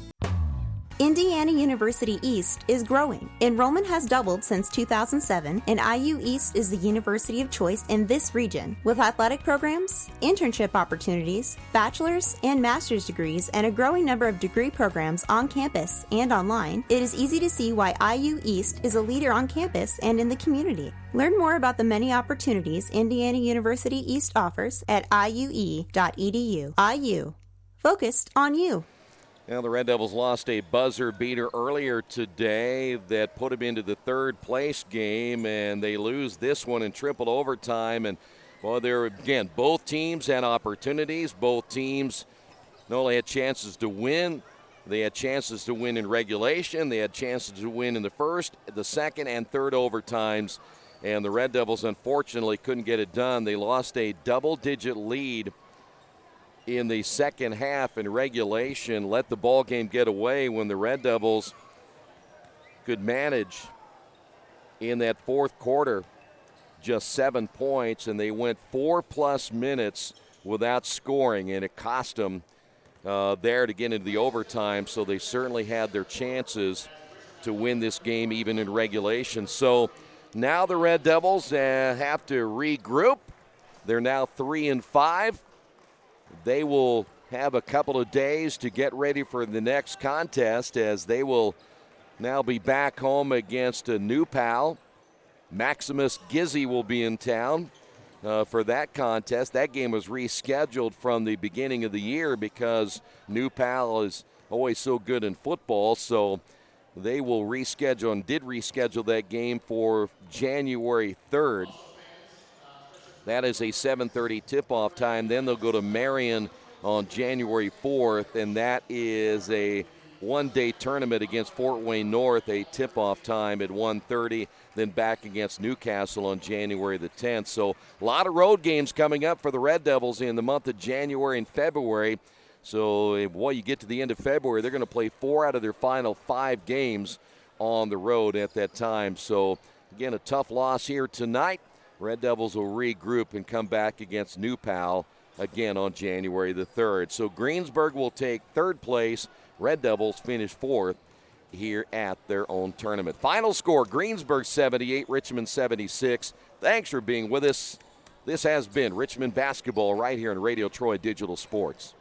Indiana University East is growing. Enrollment has doubled since 2007, and IU East is the university of choice in this region. With athletic programs, internship opportunities, bachelor's and master's degrees, and a growing number of degree programs on campus and online, it is easy to see why IU East is a leader on campus and in the community. Learn more about the many opportunities Indiana University East offers at iue.edu. IU. Focused on you. Now, the Red Devils lost a buzzer beater earlier today that put them into the third place game, and they lose this one in triple overtime. And, well, there again, both teams had opportunities. Both teams not only had chances to win, they had chances to win in regulation. They had chances to win in the first, the second, and third overtimes. And the Red Devils, unfortunately, couldn't get it done. They lost a double-digit lead in the second half in regulation, let the ball game get away when the Red Devils could manage in that fourth quarter just 7 points, and they went 4+ minutes without scoring, and it cost them there to get into the overtime, so they certainly had their chances to win this game even in regulation. So now the Red Devils have to regroup. They're now 3-5. They will have a couple of days to get ready for the next contest, as they will now be back home against a New Pal. Maximus Gizzy will be in town for that contest. That game was rescheduled from the beginning of the year because New Pal is always so good in football, so they will reschedule and did reschedule that game for January 3rd. That is a 7:30 tip-off time. Then they'll go to Marion on January 4th, and that is a one-day tournament against Fort Wayne North, a tip-off time at 1:30, then back against Newcastle on January the 10th. So a lot of road games coming up for the Red Devils in the month of January and February. So, boy, you get to the end of February, they're going to play 4 out of their final 5 games on the road at that time. So, again, a tough loss here tonight. Red Devils will regroup and come back against New Pal again on January the 3rd. So Greensburg will take third place. Red Devils finish fourth here at their own tournament. Final score, Greensburg 78, Richmond 76. Thanks for being with us. This has been Richmond Basketball right here on Radio Troy Digital Sports.